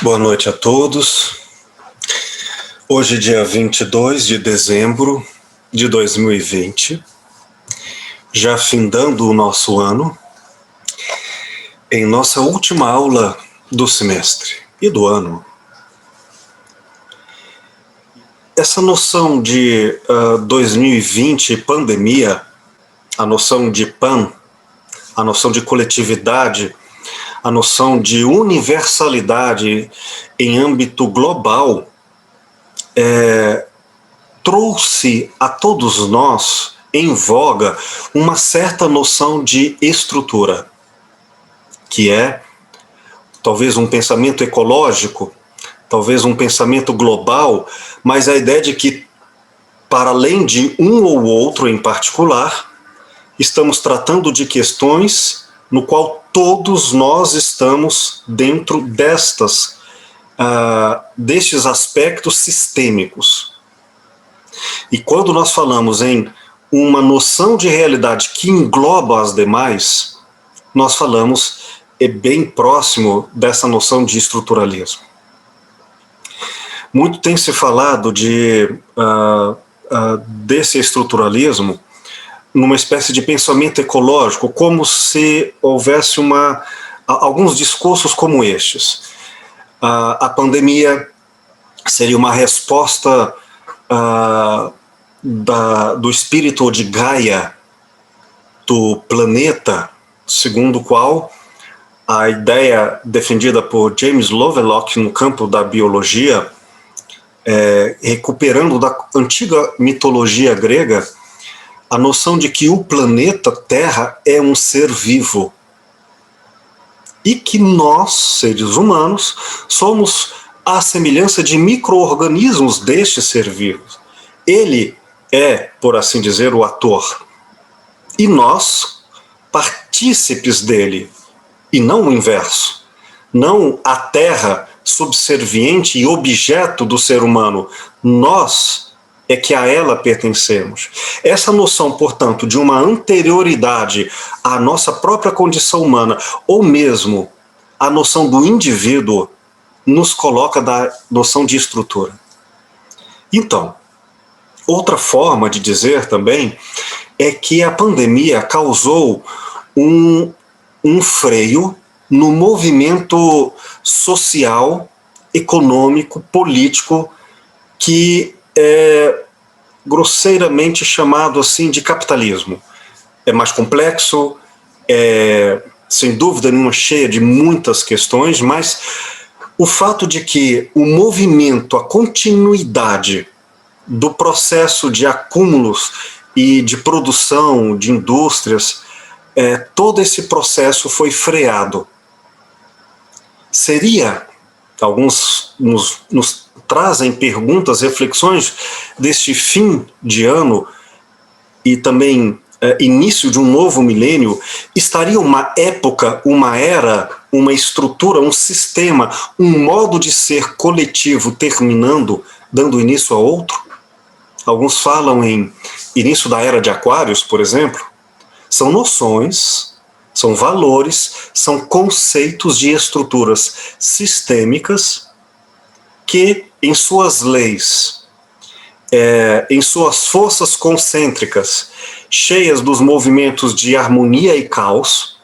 Boa noite a todos. Hoje, dia 22 de dezembro de 2020, já findando o nosso ano, em nossa última aula do semestre e do ano. Essa noção de 2020 pandemia, a noção de pan, a noção de coletividade, a noção de universalidade em âmbito global, trouxe a todos nós em voga uma certa noção de estrutura, que é talvez um pensamento ecológico, talvez um pensamento global, mas a ideia de que, para além de um ou outro em particular, estamos tratando de questões no qual todos nós estamos dentro destes aspectos sistêmicos. E quando nós falamos em uma noção de realidade que engloba as demais, nós falamos bem próximo dessa noção de estruturalismo. Muito tem se falado desse estruturalismo numa espécie de pensamento ecológico, como se houvesse alguns discursos como estes. A pandemia seria uma resposta do espírito de Gaia, do planeta, segundo o qual a ideia defendida por James Lovelock no campo da biologia, recuperando da antiga mitologia grega, a noção de que o planeta Terra é um ser vivo e que nós, seres humanos, somos a semelhança de micro-organismos deste ser vivo. Ele é, por assim dizer, o ator, e nós, partícipes dele, e não o inverso. Não a Terra subserviente e objeto do ser humano. Nós é que a ela pertencemos. Essa noção, portanto, de uma anterioridade à nossa própria condição humana, ou mesmo a noção do indivíduo, nos coloca da noção de estrutura. Então, outra forma de dizer também é que a pandemia causou um freio no movimento social, econômico, político, que é grosseiramente chamado assim de capitalismo. É mais complexo, sem dúvida nenhuma cheia de muitas questões, mas o fato de que o movimento, a continuidade do processo de acúmulos e de produção de indústrias, todo esse processo foi freado. Alguns nos trazem perguntas, reflexões deste fim de ano e também início de um novo milênio, estaria uma época, uma era, uma estrutura, um sistema, um modo de ser coletivo terminando, dando início a outro? Alguns falam em início da era de Aquários, por exemplo. São noções, são valores, são conceitos de estruturas sistêmicas que, em suas leis, em suas forças concêntricas, cheias dos movimentos de harmonia e caos,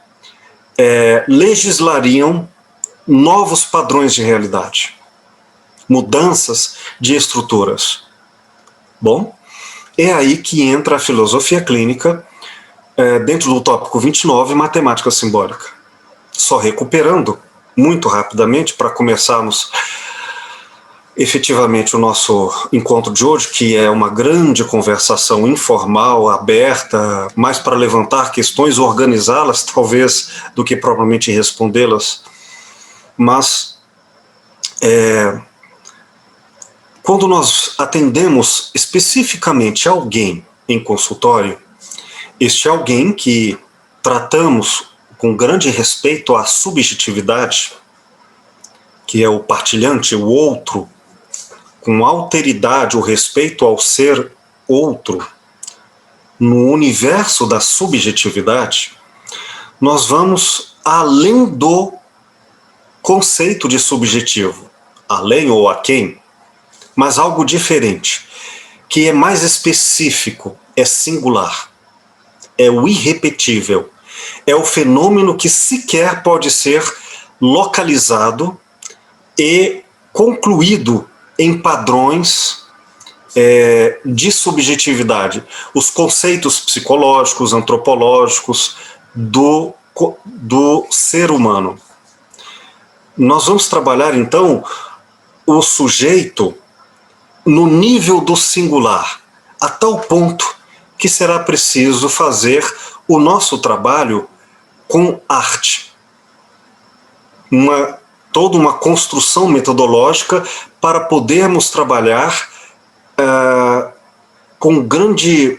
legislariam novos padrões de realidade, mudanças de estruturas. Bom, é aí que entra a filosofia clínica, dentro do tópico 29, matemática simbólica. Só recuperando, muito rapidamente, para começarmos efetivamente o nosso encontro de hoje, que é uma grande conversação informal, aberta, mais para levantar questões, organizá-las, talvez, do que propriamente respondê-las. Mas, quando nós atendemos especificamente alguém em consultório, este alguém que tratamos com grande respeito à subjetividade, que é o partilhante, o outro, com alteridade, o respeito ao ser outro, no universo da subjetividade, nós vamos além do conceito de subjetivo, além ou aquém, mas algo diferente, que é mais específico, é singular, é o irrepetível, é o fenômeno que sequer pode ser localizado e concluído em padrões de subjetividade. Os conceitos psicológicos, antropológicos do ser humano. Nós vamos trabalhar, então, o sujeito no nível do singular, a tal ponto que será preciso fazer o nosso trabalho com arte. Toda uma construção metodológica para podermos trabalhar com grande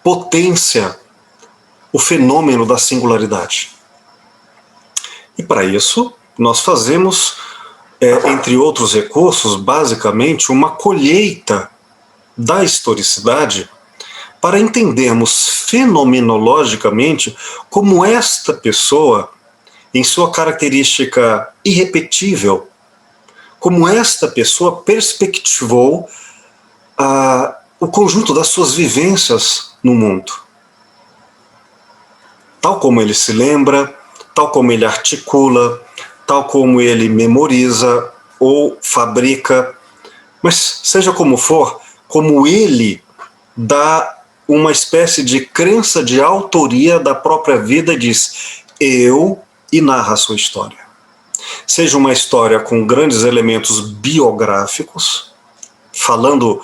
potência o fenômeno da singularidade. E para isso, nós fazemos, entre outros recursos, basicamente uma colheita da historicidade para entendermos fenomenologicamente como esta pessoa, em sua característica irrepetível, como esta pessoa perspectivou o conjunto das suas vivências no mundo. Tal como ele se lembra, tal como ele articula, tal como ele memoriza ou fabrica, mas seja como for, como ele dá uma espécie de crença de autoria da própria vida e diz, eu, e narra a sua história. Seja uma história com grandes elementos biográficos, falando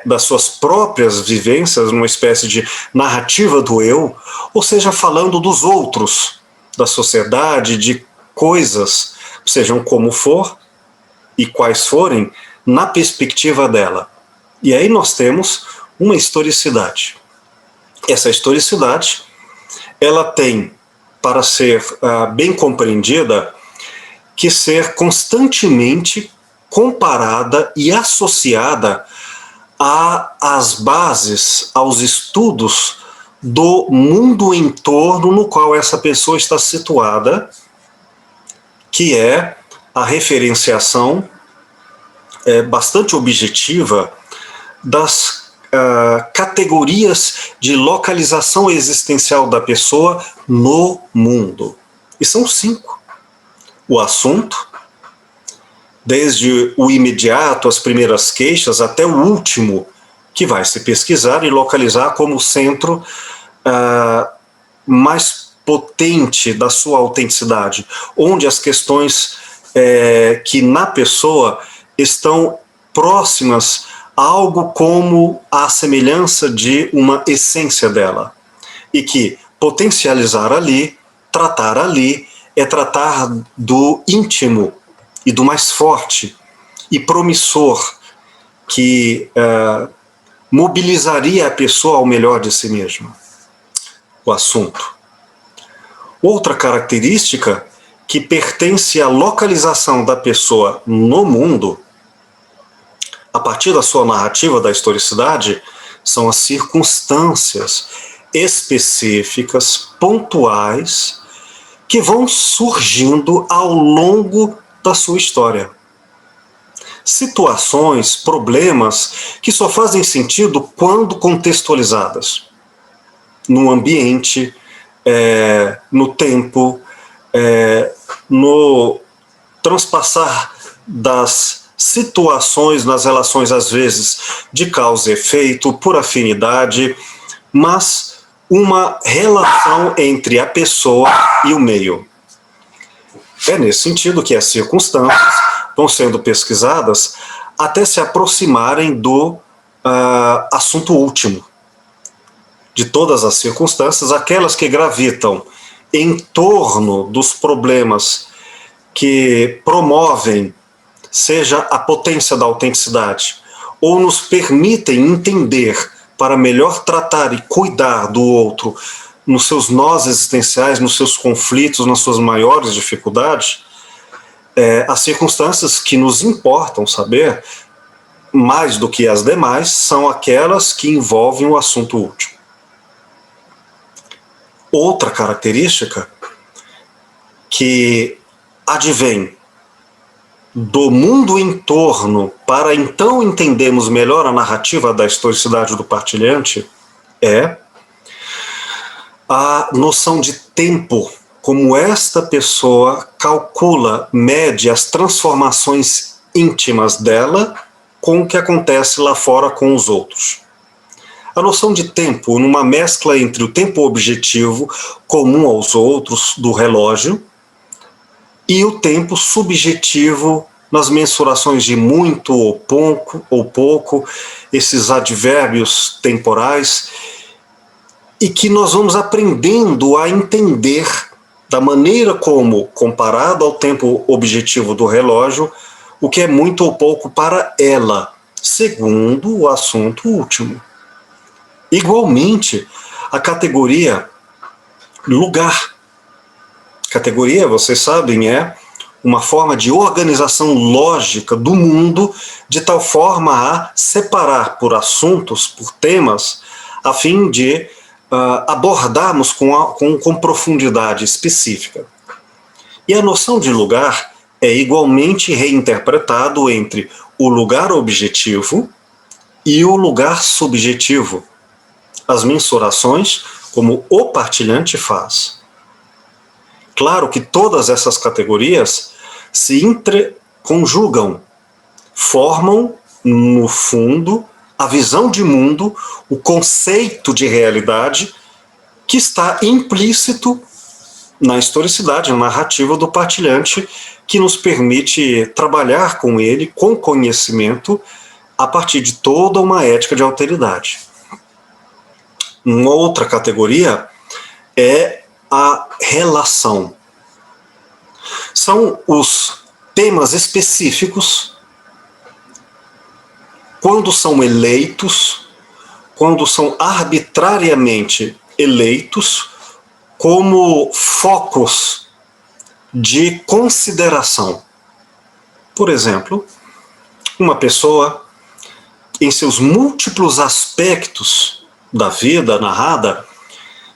das suas próprias vivências, numa espécie de narrativa do eu, ou seja, falando dos outros, da sociedade, de coisas, sejam como for e quais forem, na perspectiva dela. E aí nós temos uma historicidade. Essa historicidade, ela tem, para ser bem compreendida, que ser constantemente comparada e associada às bases, aos estudos do mundo em torno no qual essa pessoa está situada, que é a referenciação bastante objetiva das categorias de localização existencial da pessoa no mundo. E são 5. O assunto, desde o imediato, as primeiras queixas, até o último, que vai se pesquisar e localizar como centro mais potente da sua autenticidade, onde as questões que na pessoa estão próximas a algo como a semelhança de uma essência dela, e que potencializar ali, tratar ali, é tratar do íntimo e do mais forte e promissor que mobilizaria a pessoa ao melhor de si mesma. O assunto. Outra característica que pertence à localização da pessoa no mundo, a partir da sua narrativa da historicidade, são as circunstâncias específicas, pontuais, que vão surgindo ao longo da sua história. Situações, problemas que só fazem sentido quando contextualizadas. No ambiente, no tempo, no transpassar das situações, nas relações, às vezes, de causa e efeito, por afinidade, mas uma relação entre a pessoa e o meio. É nesse sentido que as circunstâncias vão sendo pesquisadas até se aproximarem do assunto último. De todas as circunstâncias, aquelas que gravitam em torno dos problemas que promovem, seja a potência da autenticidade, ou nos permitem entender para melhor tratar e cuidar do outro nos seus nós existenciais, nos seus conflitos, nas suas maiores dificuldades, as circunstâncias que nos importam saber, mais do que as demais, são aquelas que envolvem o assunto último. Outra característica que advém do mundo em torno, para então entendermos melhor a narrativa da historicidade do partilhante, é a noção de tempo, como esta pessoa calcula, mede as transformações íntimas dela com o que acontece lá fora com os outros. A noção de tempo, numa mescla entre o tempo objetivo, comum aos outros, do relógio, e o tempo subjetivo nas mensurações de muito ou pouco, esses advérbios temporais, e que nós vamos aprendendo a entender da maneira como, comparado ao tempo objetivo do relógio, o que é muito ou pouco para ela, segundo o assunto último. Igualmente, a categoria lugar. Categoria, vocês sabem, é uma forma de organização lógica do mundo, de tal forma a separar por assuntos, por temas, a fim de abordarmos com profundidade específica. E a noção de lugar é igualmente reinterpretado entre o lugar objetivo e o lugar subjetivo. As mensurações, como o partilhante faz. Claro que todas essas categorias se interconjugam, formam, no fundo, a visão de mundo, o conceito de realidade que está implícito na historicidade, na narrativa do partilhante, que nos permite trabalhar com ele, com conhecimento, a partir de toda uma ética de alteridade. Uma outra categoria é a relação. São os temas específicos, quando são eleitos, quando são arbitrariamente eleitos, como focos de consideração. Por exemplo, uma pessoa, em seus múltiplos aspectos da vida narrada,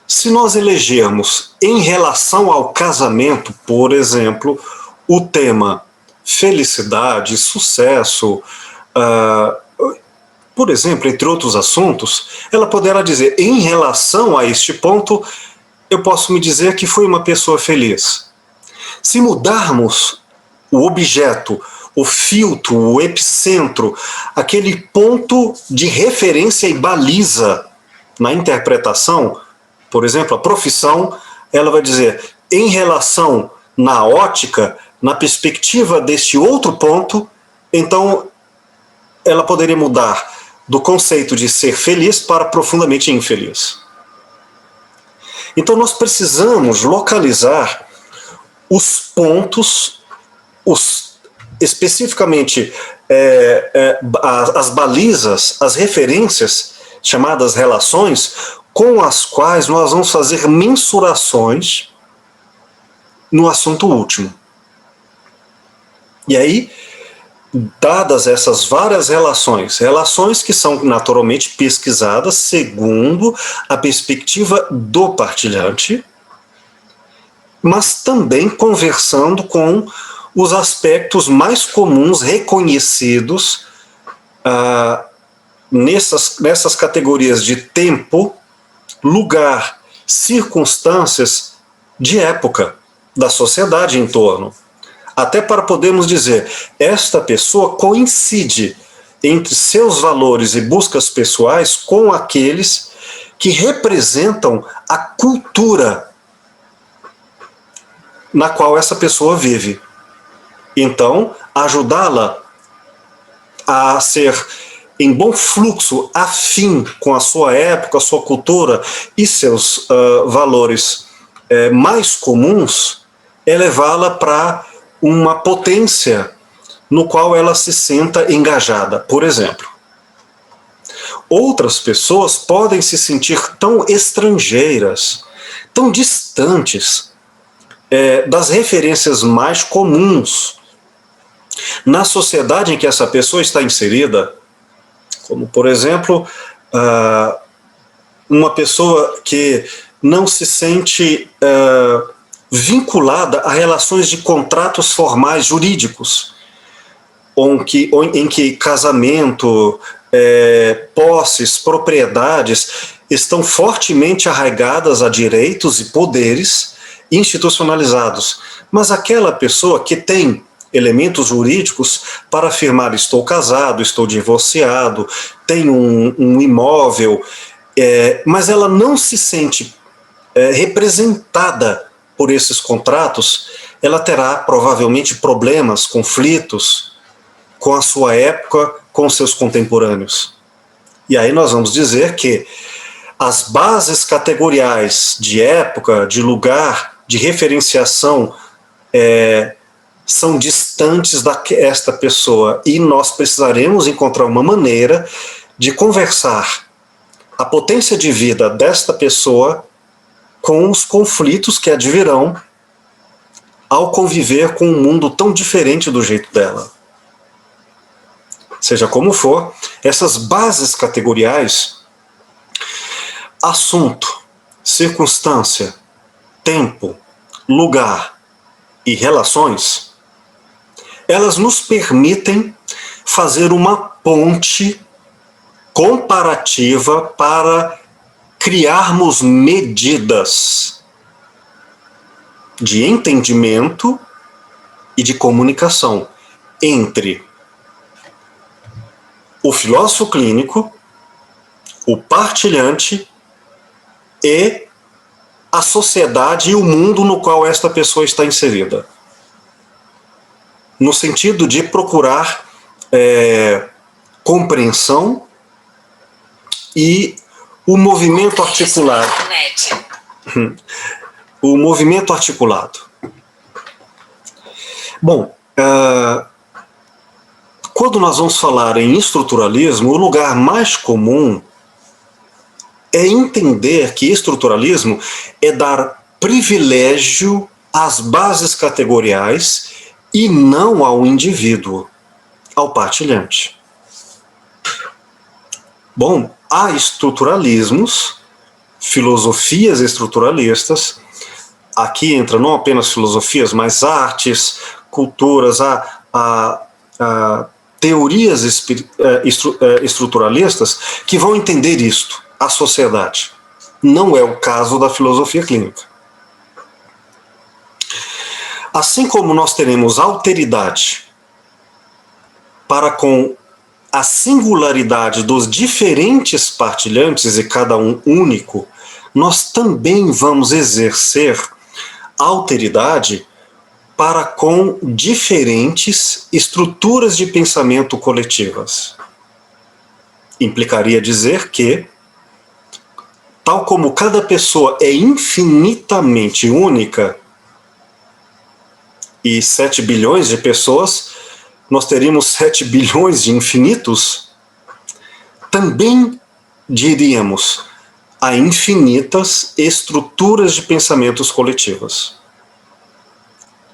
se nós elegermos em relação ao casamento, por exemplo, o tema felicidade, sucesso, por exemplo, entre outros assuntos, ela poderá dizer, em relação a este ponto, eu posso me dizer que fui uma pessoa feliz. Se mudarmos o objeto, o filtro, o epicentro, aquele ponto de referência e baliza na interpretação, por exemplo, a profissão, ela vai dizer, em relação na ótica, na perspectiva deste outro ponto, então ela poderia mudar do conceito de ser feliz para profundamente infeliz. Então nós precisamos localizar os pontos, especificamente as balizas, as referências, chamadas relações, com as quais nós vamos fazer mensurações no assunto último. E aí, dadas essas várias relações que são naturalmente pesquisadas segundo a perspectiva do partilhante, mas também conversando com os aspectos mais comuns reconhecidos nessas categorias de tempo, lugar, circunstâncias de época, da sociedade em torno. Até para podermos dizer, esta pessoa coincide entre seus valores e buscas pessoais com aqueles que representam a cultura na qual essa pessoa vive. Então, ajudá-la a ser em bom fluxo, afim com a sua época, a sua cultura e seus valores mais comuns, é levá-la para uma potência no qual ela se sinta engajada. Por exemplo, outras pessoas podem se sentir tão estrangeiras, tão distantes das referências mais comuns na sociedade em que essa pessoa está inserida, como, por exemplo, uma pessoa que não se sente vinculada a relações de contratos formais jurídicos, em que casamento, posses, propriedades estão fortemente arraigadas a direitos e poderes institucionalizados. Mas aquela pessoa que tem elementos jurídicos para afirmar estou casado, estou divorciado, tenho um imóvel, mas ela não se sente representada por esses contratos, ela terá provavelmente problemas, conflitos com a sua época, com seus contemporâneos. E aí nós vamos dizer que as bases categoriais de época, de lugar, de referenciação são distantes desta pessoa, e nós precisaremos encontrar uma maneira de conversar a potência de vida desta pessoa com os conflitos que advirão ao conviver com um mundo tão diferente do jeito dela. Seja como for, essas bases categoriais, assunto, circunstância, tempo, lugar e relações, elas nos permitem fazer uma ponte comparativa para criarmos medidas de entendimento e de comunicação entre o filósofo clínico, o partilhante e a sociedade e o mundo no qual esta pessoa está inserida. No sentido de procurar compreensão e o movimento articulado. O movimento articulado. Bom, quando nós vamos falar em estruturalismo, o lugar mais comum é entender que estruturalismo é dar privilégio às bases categoriais e não ao indivíduo, ao partilhante. Bom, há estruturalismos, filosofias estruturalistas, aqui entra não apenas filosofias, mas artes, culturas, teorias estruturalistas que vão entender isto, a sociedade. Não é o caso da filosofia clínica. Assim como nós teremos alteridade para com a singularidade dos diferentes partilhantes e cada um único, nós também vamos exercer alteridade para com diferentes estruturas de pensamento coletivas. Implicaria dizer que, tal como cada pessoa é infinitamente única, e 7 bilhões de pessoas, nós teríamos 7 bilhões de infinitos, também diríamos há infinitas estruturas de pensamentos coletivas.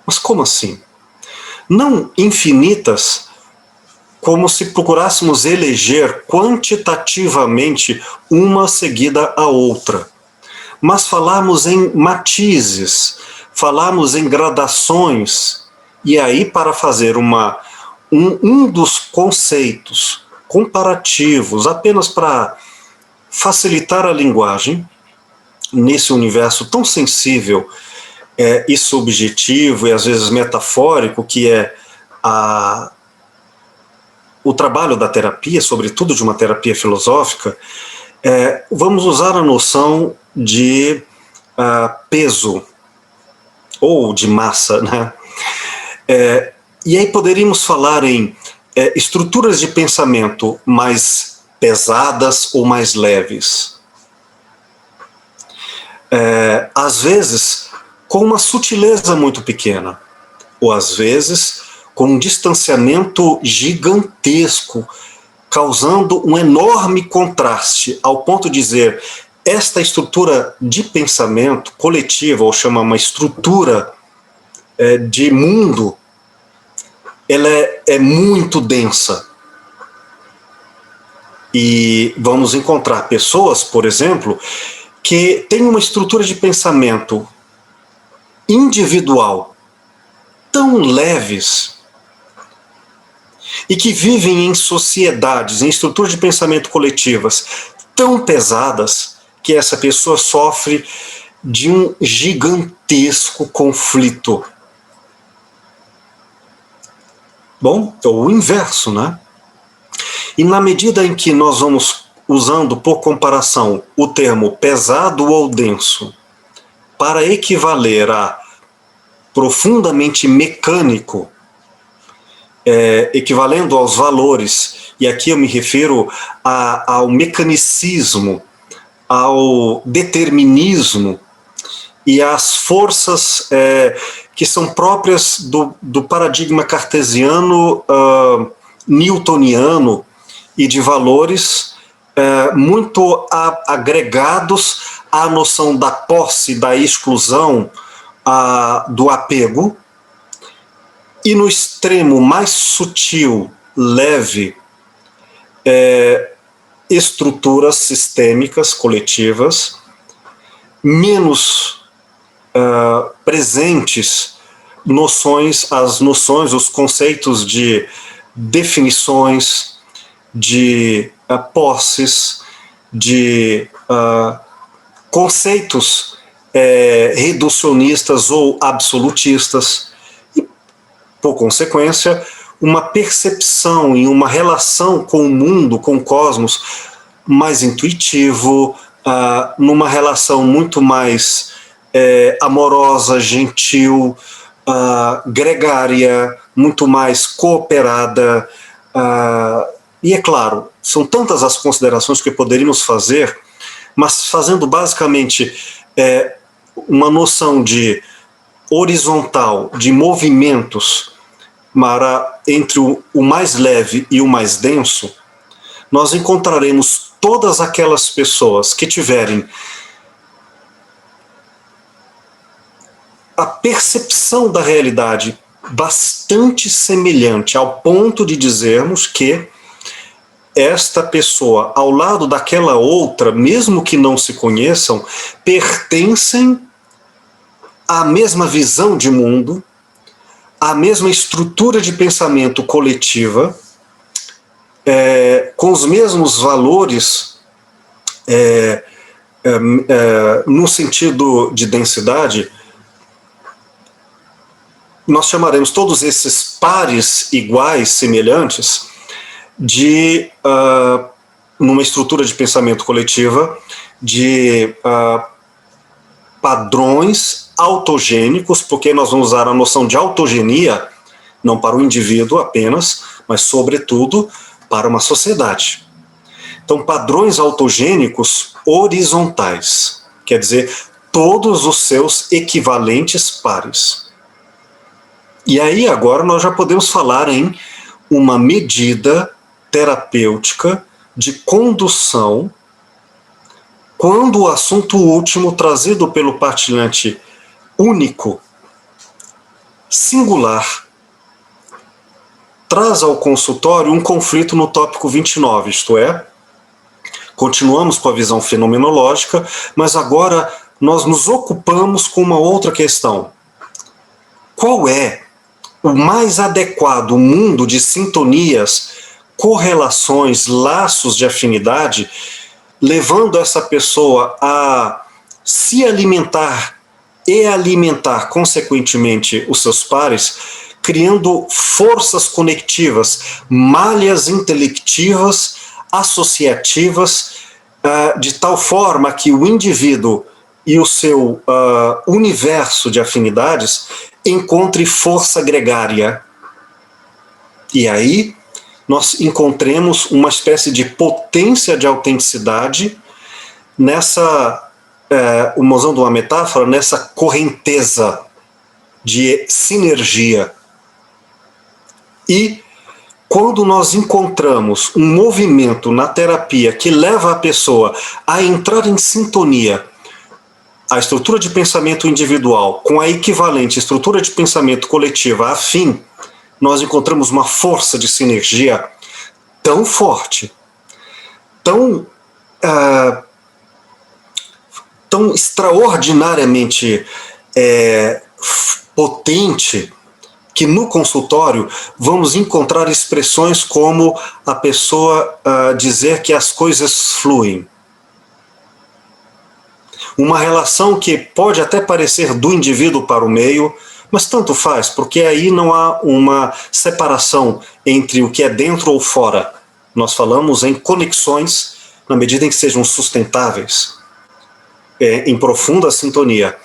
Mas como assim? Não infinitas como se procurássemos eleger quantitativamente uma seguida à outra, mas falarmos em matizes, falarmos em gradações, e aí para fazer um dos conceitos comparativos, apenas para facilitar a linguagem, nesse universo tão sensível e subjetivo e às vezes metafórico, que é o trabalho da terapia, sobretudo de uma terapia filosófica, vamos usar a noção de peso, ou de massa, né? E aí poderíamos falar em estruturas de pensamento mais pesadas ou mais leves. Às vezes com uma sutileza muito pequena, ou às vezes com um distanciamento gigantesco, causando um enorme contraste, ao ponto de dizer, esta estrutura de pensamento coletiva, ou chama uma estrutura de mundo, ela é muito densa. E vamos encontrar pessoas, por exemplo, que têm uma estrutura de pensamento individual tão leves e que vivem em sociedades, em estruturas de pensamento coletivas tão pesadas que essa pessoa sofre de um gigantesco conflito. Bom, é o inverso, né? E na medida em que nós vamos usando, por comparação, o termo pesado ou denso para equivaler a profundamente mecânico, equivalendo aos valores, e aqui eu me refiro ao mecanicismo, ao determinismo e às forças que são próprias do paradigma cartesiano, newtoniano, e de valores muito agregados à noção da posse, da exclusão, do apego, e no extremo mais sutil, leve, estruturas sistêmicas, coletivas, menos presentes as noções, os conceitos de definições, de posses, de conceitos reducionistas ou absolutistas, e, por consequência, uma percepção e uma relação com o mundo, com o cosmos, mais intuitivo, numa relação muito mais amorosa, gentil, gregária, muito mais cooperada. E é claro, são tantas as considerações que poderíamos fazer, mas fazendo basicamente uma noção de horizontal, de movimentos entre o mais leve e o mais denso, nós encontraremos todas aquelas pessoas que tiverem a percepção da realidade bastante semelhante, ao ponto de dizermos que esta pessoa, ao lado daquela outra, mesmo que não se conheçam, pertencem à mesma visão de mundo, à mesma estrutura de pensamento coletiva, com os mesmos valores, no sentido de densidade. Nós chamaremos todos esses pares iguais, semelhantes, de, numa estrutura de pensamento coletiva, de padrões autogênicos, porque nós vamos usar a noção de autogenia, não para o indivíduo apenas, mas, sobretudo, para uma sociedade. Então, padrões autogênicos horizontais, quer dizer, todos os seus equivalentes pares. E aí, agora, nós já podemos falar em uma medida terapêutica de condução, quando o assunto último, trazido pelo partilhante único, singular, traz ao consultório um conflito no tópico 29, isto é, continuamos com a visão fenomenológica, mas agora nós nos ocupamos com uma outra questão. Qual é o mais adequado mundo de sintonias, correlações, laços de afinidade, levando essa pessoa a se alimentar e alimentar, consequentemente, os seus pares, criando forças conectivas, malhas intelectivas, associativas, de tal forma que o indivíduo e o seu universo de afinidades encontre força gregária. E aí nós encontremos uma espécie de potência de autenticidade nessa, usando uma metáfora, nessa correnteza de sinergia. E quando nós encontramos um movimento na terapia que leva a pessoa a entrar em sintonia, a estrutura de pensamento individual com a equivalente estrutura de pensamento coletiva afim, nós encontramos uma força de sinergia tão forte, tão extraordinariamente potente, que no consultório vamos encontrar expressões como a pessoa dizer que as coisas fluem. Uma relação que pode até parecer do indivíduo para o meio, mas tanto faz, porque aí não há uma separação entre o que é dentro ou fora. Nós falamos em conexões na medida em que sejam sustentáveis, em profunda sintonia.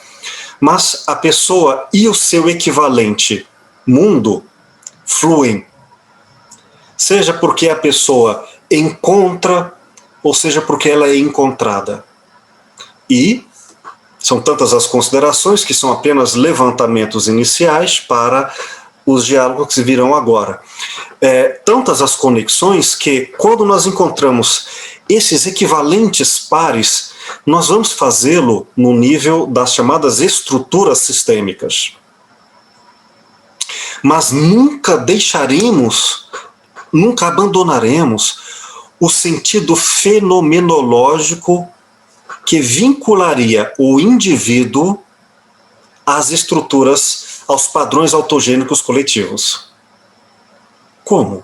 Mas a pessoa e o seu equivalente mundo fluem, seja porque a pessoa encontra, ou seja porque ela é encontrada. E são tantas as considerações que são apenas levantamentos iniciais para os diálogos que virão agora. Tantas as conexões que, quando nós encontramos esses equivalentes pares, nós vamos fazê-lo no nível das chamadas estruturas sistêmicas. Mas nunca deixaremos, nunca abandonaremos o sentido fenomenológico que vincularia o indivíduo às estruturas, aos padrões autogênicos coletivos. Como?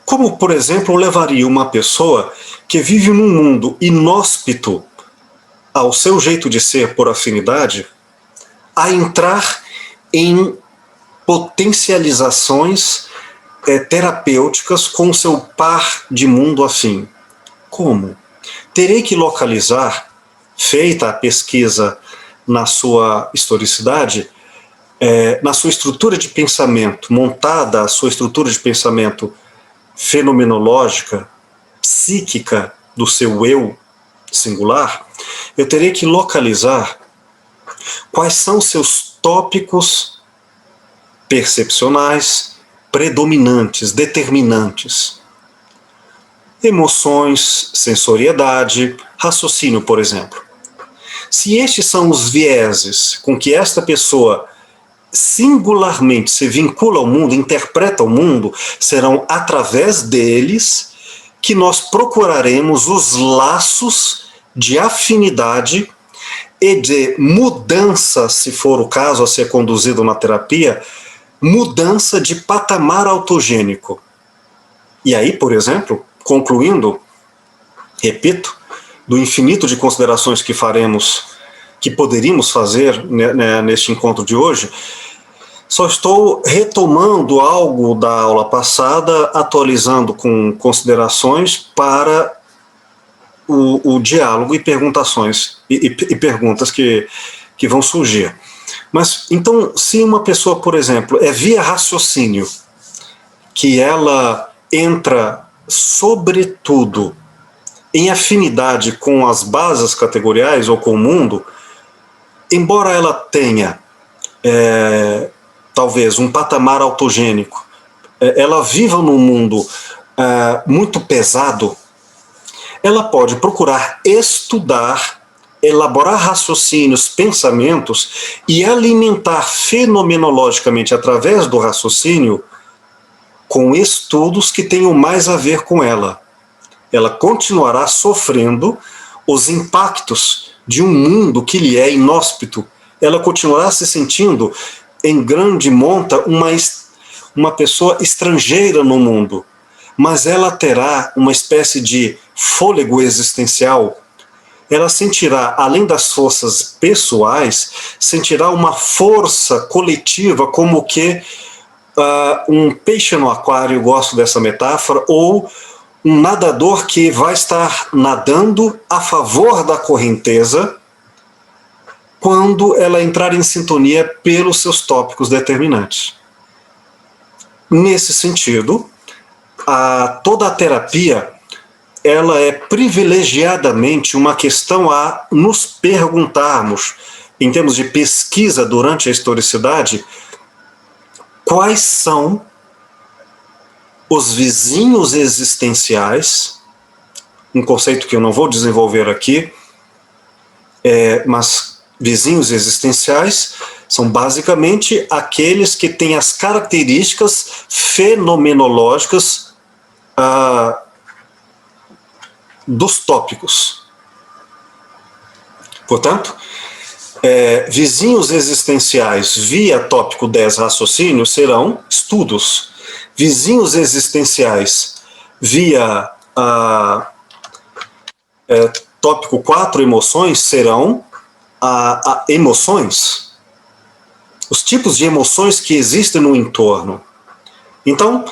Como, por exemplo, levaria uma pessoa que vive num mundo inóspito ao seu jeito de ser por afinidade a entrar em potencializações terapêuticas com o seu par de mundo afim? Como? Terei que localizar, feita a pesquisa na sua historicidade, na sua estrutura de pensamento, montada a sua estrutura de pensamento fenomenológica, psíquica do seu eu singular, eu terei que localizar quais são seus tópicos percepcionais predominantes, determinantes. Emoções, sensoriedade, raciocínio, por exemplo. Se estes são os vieses com que esta pessoa singularmente se vincula ao mundo, interpreta o mundo, serão através deles que nós procuraremos os laços de afinidade e de mudança, se for o caso a ser conduzido na terapia, mudança de patamar autogênico. E aí, por exemplo, concluindo, repito, do infinito de considerações que faremos, que poderíamos fazer neste encontro de hoje, só estou retomando algo da aula passada, atualizando com considerações para o diálogo e perguntações e perguntas que vão surgir. Mas, então, se uma pessoa, por exemplo, é via raciocínio, que ela entra sobretudo em afinidade com as bases categoriais ou com o mundo, embora ela tenha talvez um patamar autogênico, ela viva num mundo muito pesado, ela pode procurar estudar, elaborar raciocínios, pensamentos e alimentar fenomenologicamente através do raciocínio com estudos que tenham mais a ver com ela. Ela continuará sofrendo os impactos de um mundo que lhe é inóspito. Ela continuará se sentindo, em grande monta, uma pessoa estrangeira no mundo. Mas ela terá uma espécie de fôlego existencial. Ela sentirá, além das forças pessoais, sentirá uma força coletiva, como que um peixe no aquário, gosto dessa metáfora, ou um nadador que vai estar nadando a favor da correnteza quando ela entrar em sintonia pelos seus tópicos determinantes. Nesse sentido, toda a terapia ela é privilegiadamente uma questão a nos perguntarmos, em termos de pesquisa durante a historicidade, quais são os vizinhos existenciais, um conceito que eu não vou desenvolver aqui, mas vizinhos existenciais são basicamente aqueles que têm as características fenomenológicas dos tópicos. Portanto, Vizinhos existenciais via tópico 10, raciocínio, serão estudos. Vizinhos existenciais via tópico 4, emoções, serão emoções. Os tipos de emoções que existem no entorno. Então,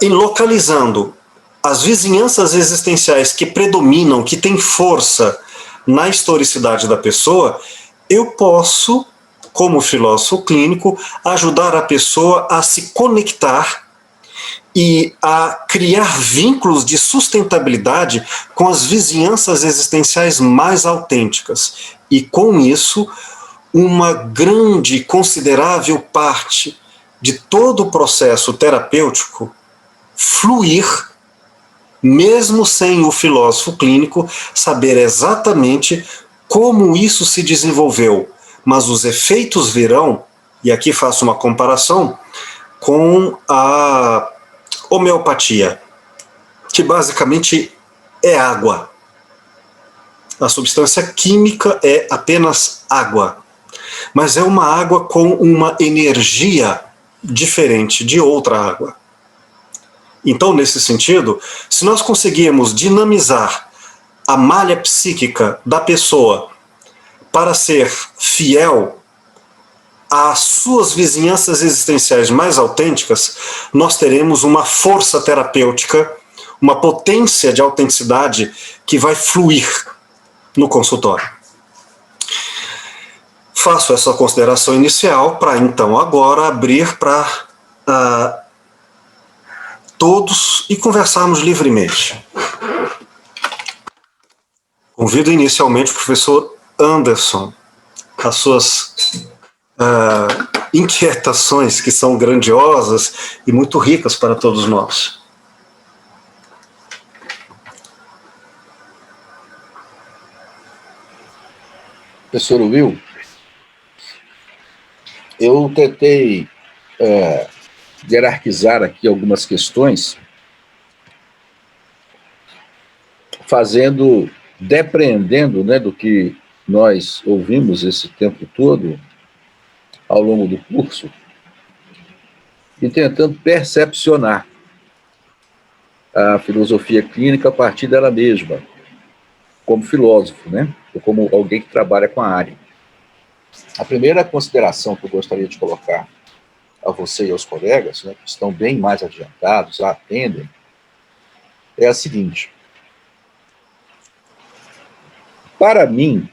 em localizando as vizinhanças existenciais que predominam, que têm força na historicidade da pessoa, eu posso, como filósofo clínico, ajudar a pessoa a se conectar e a criar vínculos de sustentabilidade com as vizinhanças existenciais mais autênticas. E com isso, uma grande, considerável parte de todo o processo terapêutico fluir, mesmo sem o filósofo clínico saber exatamente como isso se desenvolveu. Mas os efeitos virão, e aqui faço uma comparação com a homeopatia, que basicamente é água. A substância química é apenas água, mas é uma água com uma energia diferente de outra água. Então, nesse sentido, se nós conseguirmos dinamizar a malha psíquica da pessoa para ser fiel às suas vizinhanças existenciais mais autênticas, nós teremos uma força terapêutica, uma potência de autenticidade que vai fluir no consultório. Faço essa consideração inicial para então agora abrir para todos e conversarmos livremente. Convido inicialmente o professor Anderson, as suas inquietações, que são grandiosas e muito ricas para todos nós. Professor Will, eu tentei hierarquizar aqui algumas questões, depreendendo, né, do que nós ouvimos esse tempo todo, ao longo do curso, e tentando percepcionar a filosofia clínica a partir dela mesma, como filósofo, né, ou como alguém que trabalha com a área. A primeira consideração que eu gostaria de colocar a você e aos colegas, né, que estão bem mais adiantados, já atendem, é a seguinte. Para mim,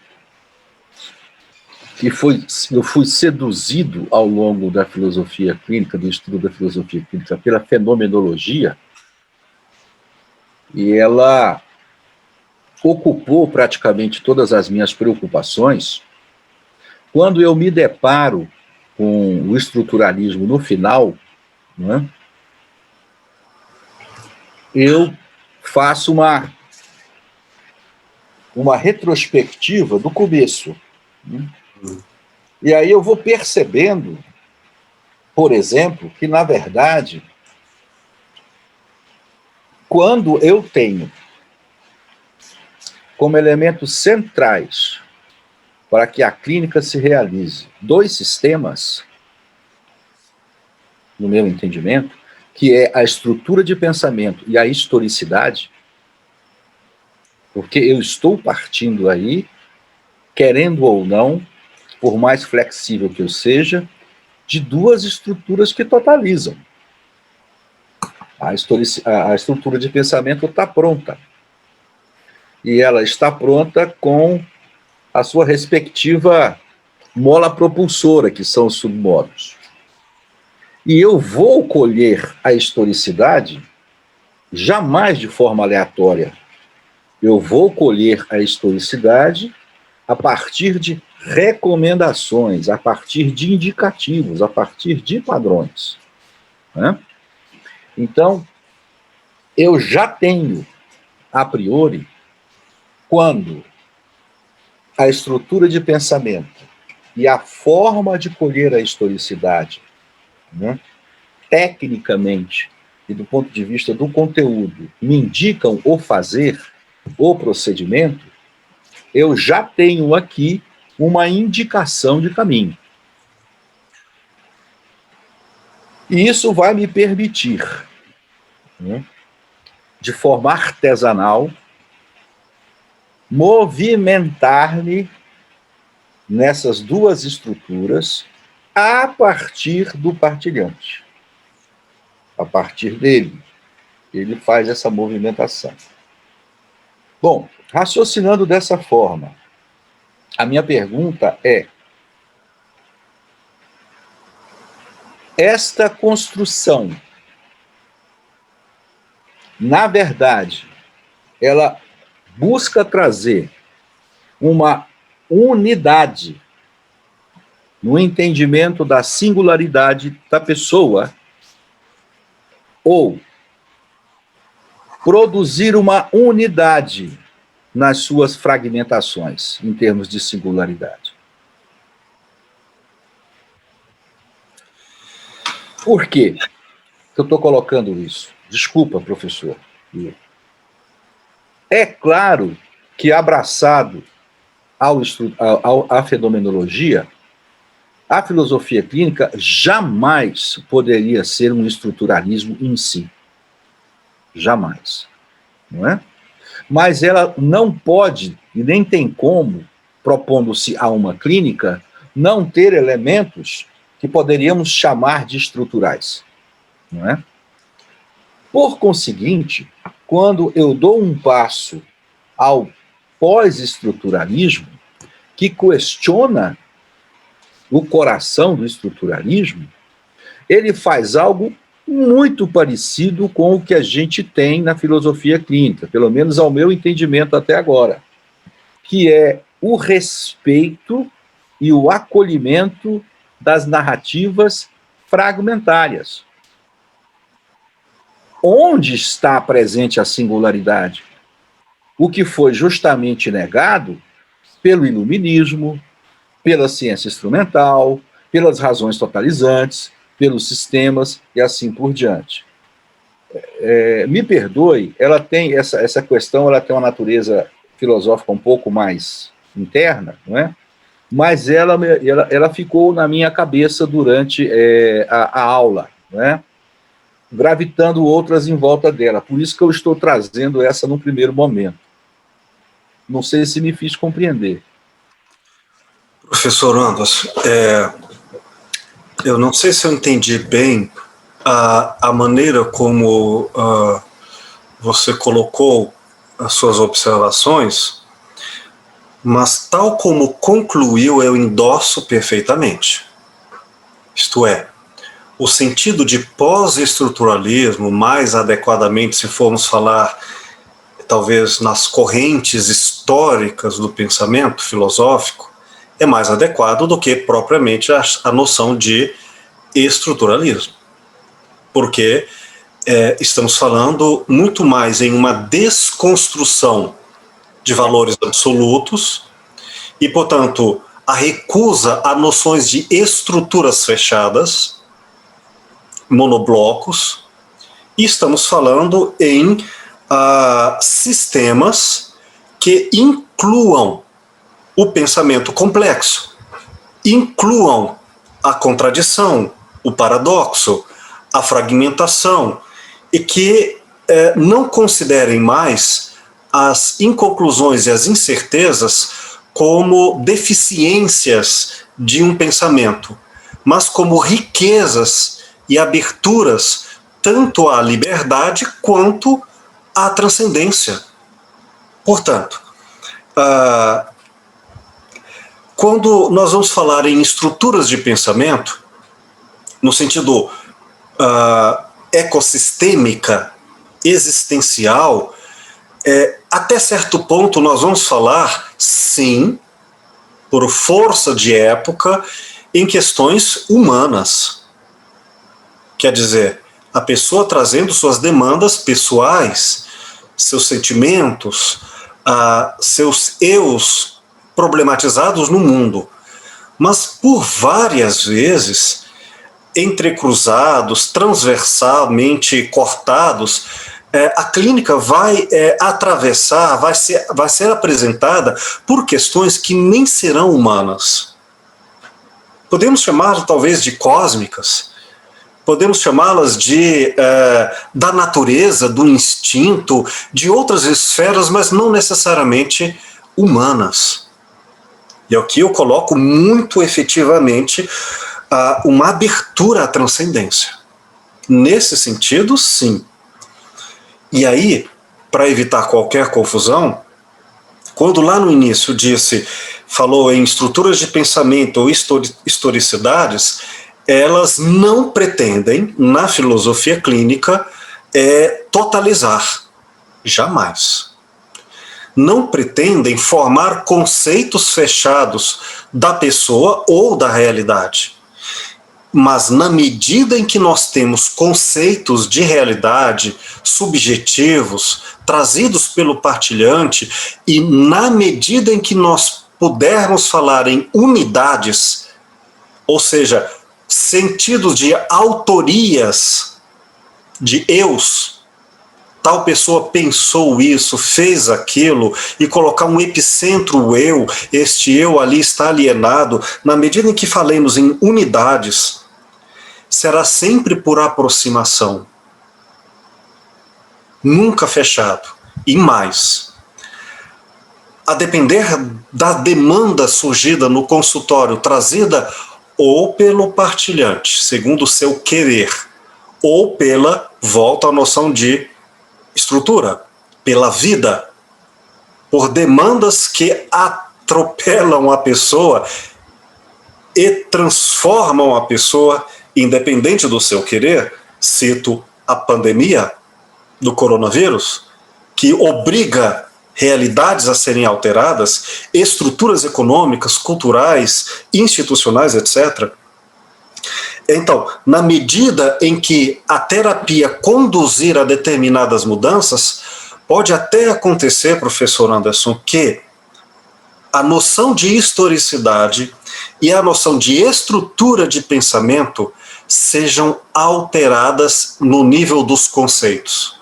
eu fui seduzido ao longo da filosofia clínica, do estudo da filosofia clínica, pela fenomenologia, e ela ocupou praticamente todas as minhas preocupações. Quando eu me deparo com o estruturalismo no final, né, eu faço uma retrospectiva do começo. Né? E aí eu vou percebendo, por exemplo, que, na verdade, quando eu tenho como elementos centrais para que a clínica se realize dois sistemas, no meu entendimento, que é a estrutura de pensamento e a historicidade, porque eu estou partindo aí, querendo ou não, por mais flexível que eu seja, de duas estruturas que totalizam. A estrutura de pensamento está pronta. E ela está pronta com a sua respectiva mola propulsora, que são os submodos. E eu vou colher a historicidade jamais de forma aleatória. Eu vou colher a historicidade a partir de recomendações, a partir de indicativos, a partir de padrões. Né? Então, eu já tenho, a priori, quando a estrutura de pensamento e a forma de colher a historicidade, né, tecnicamente e do ponto de vista do conteúdo, me indicam o fazer, o procedimento, eu já tenho aqui uma indicação de caminho. E isso vai me permitir, né, de forma artesanal, movimentar-me nessas duas estruturas a partir do partilhante. A partir dele, ele faz essa movimentação. Bom, raciocinando dessa forma, a minha pergunta é: esta construção, na verdade, ela busca trazer uma unidade no entendimento da singularidade da pessoa, ou produzir uma unidade nas suas fragmentações, em termos de singularidade? Por quê que eu estou colocando isso? Desculpa, professor. É claro que, abraçado à fenomenologia, a filosofia clínica jamais poderia ser um estruturalismo em si. Jamais. Não é? Mas ela não pode, e nem tem como, propondo-se a uma clínica, não ter elementos que poderíamos chamar de estruturais. Não é? Por conseguinte, quando eu dou um passo ao pós-estruturalismo, que questiona o coração do estruturalismo, ele faz algo muito parecido com o que a gente tem na filosofia clínica, pelo menos ao meu entendimento até agora, que é o respeito e o acolhimento das narrativas fragmentárias. Onde está presente a singularidade? O que foi justamente negado pelo iluminismo, pela ciência instrumental, pelas razões totalizantes, pelos sistemas e assim por diante. Me perdoe, ela tem essa questão, ela tem uma natureza filosófica um pouco mais interna, não é? Mas ela ficou na minha cabeça durante a aula, não é? Gravitando outras em volta dela. Por isso que eu estou trazendo essa no primeiro momento. Não sei se me fiz compreender. Professor Ambas, eu não sei se eu entendi bem a maneira como você colocou as suas observações, mas tal como concluiu, eu endosso perfeitamente. Isto é, o sentido de pós-estruturalismo, mais adequadamente, se formos falar, talvez, nas correntes históricas do pensamento filosófico, é mais adequado do que propriamente a noção de estruturalismo. Porque estamos falando muito mais em uma desconstrução de valores absolutos e, portanto, a recusa a noções de estruturas fechadas, monoblocos, e estamos falando em sistemas que incluam o pensamento complexo, incluam a contradição, o paradoxo, a fragmentação, e que não considerem mais as inconclusões e as incertezas como deficiências de um pensamento, mas como riquezas e aberturas tanto à liberdade quanto à transcendência. Portanto, quando nós vamos falar em estruturas de pensamento, no sentido ecossistêmica, existencial, até certo ponto nós vamos falar, sim, por força de época, em questões humanas. Quer dizer, a pessoa trazendo suas demandas pessoais, seus sentimentos, seus eus problematizados no mundo. Mas por várias vezes, entrecruzados, transversalmente cortados, a clínica vai atravessar, vai ser apresentada por questões que nem serão humanas. Podemos chamá-las talvez de cósmicas, podemos chamá-las da natureza, do instinto, de outras esferas, mas não necessariamente humanas. E aqui eu coloco muito efetivamente uma abertura à transcendência. Nesse sentido, sim. E aí, para evitar qualquer confusão, quando lá no início falou em estruturas de pensamento ou historicidades, elas não pretendem, na filosofia clínica, totalizar. Jamais. Não pretendem formar conceitos fechados da pessoa ou da realidade. Mas na medida em que nós temos conceitos de realidade subjetivos, trazidos pelo partilhante, e na medida em que nós pudermos falar em unidades, ou seja, sentidos de autorias, de eus, tal pessoa pensou isso, fez aquilo, e colocar um epicentro eu, este eu ali está alienado, na medida em que falemos em unidades, será sempre por aproximação. Nunca fechado. E mais, a depender da demanda surgida no consultório, trazida ou pelo partilhante, segundo o seu querer, ou volta à noção de estrutura, pela vida, por demandas que atropelam a pessoa e transformam a pessoa, independente do seu querer. Cito a pandemia do coronavírus, que obriga realidades a serem alteradas, estruturas econômicas, culturais, institucionais, etc. Então, na medida em que a terapia conduzir a determinadas mudanças, pode até acontecer, professor Anderson, que a noção de historicidade e a noção de estrutura de pensamento sejam alteradas no nível dos conceitos.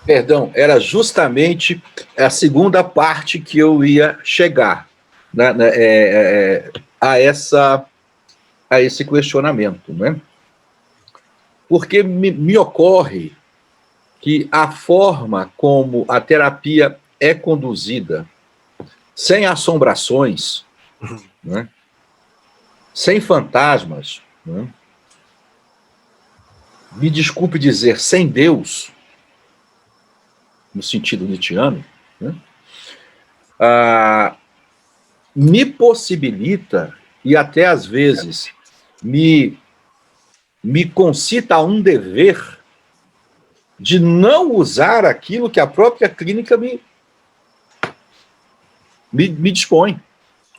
Perdão, era justamente a segunda parte que eu ia chegar, né, a esse questionamento, né? Porque me ocorre que a forma como a terapia é conduzida, sem assombrações, né, sem fantasmas, né, me desculpe dizer, sem Deus, no sentido nietzschiano, né, me possibilita, e até às vezes me concita um dever de não usar aquilo que a própria clínica me dispõe,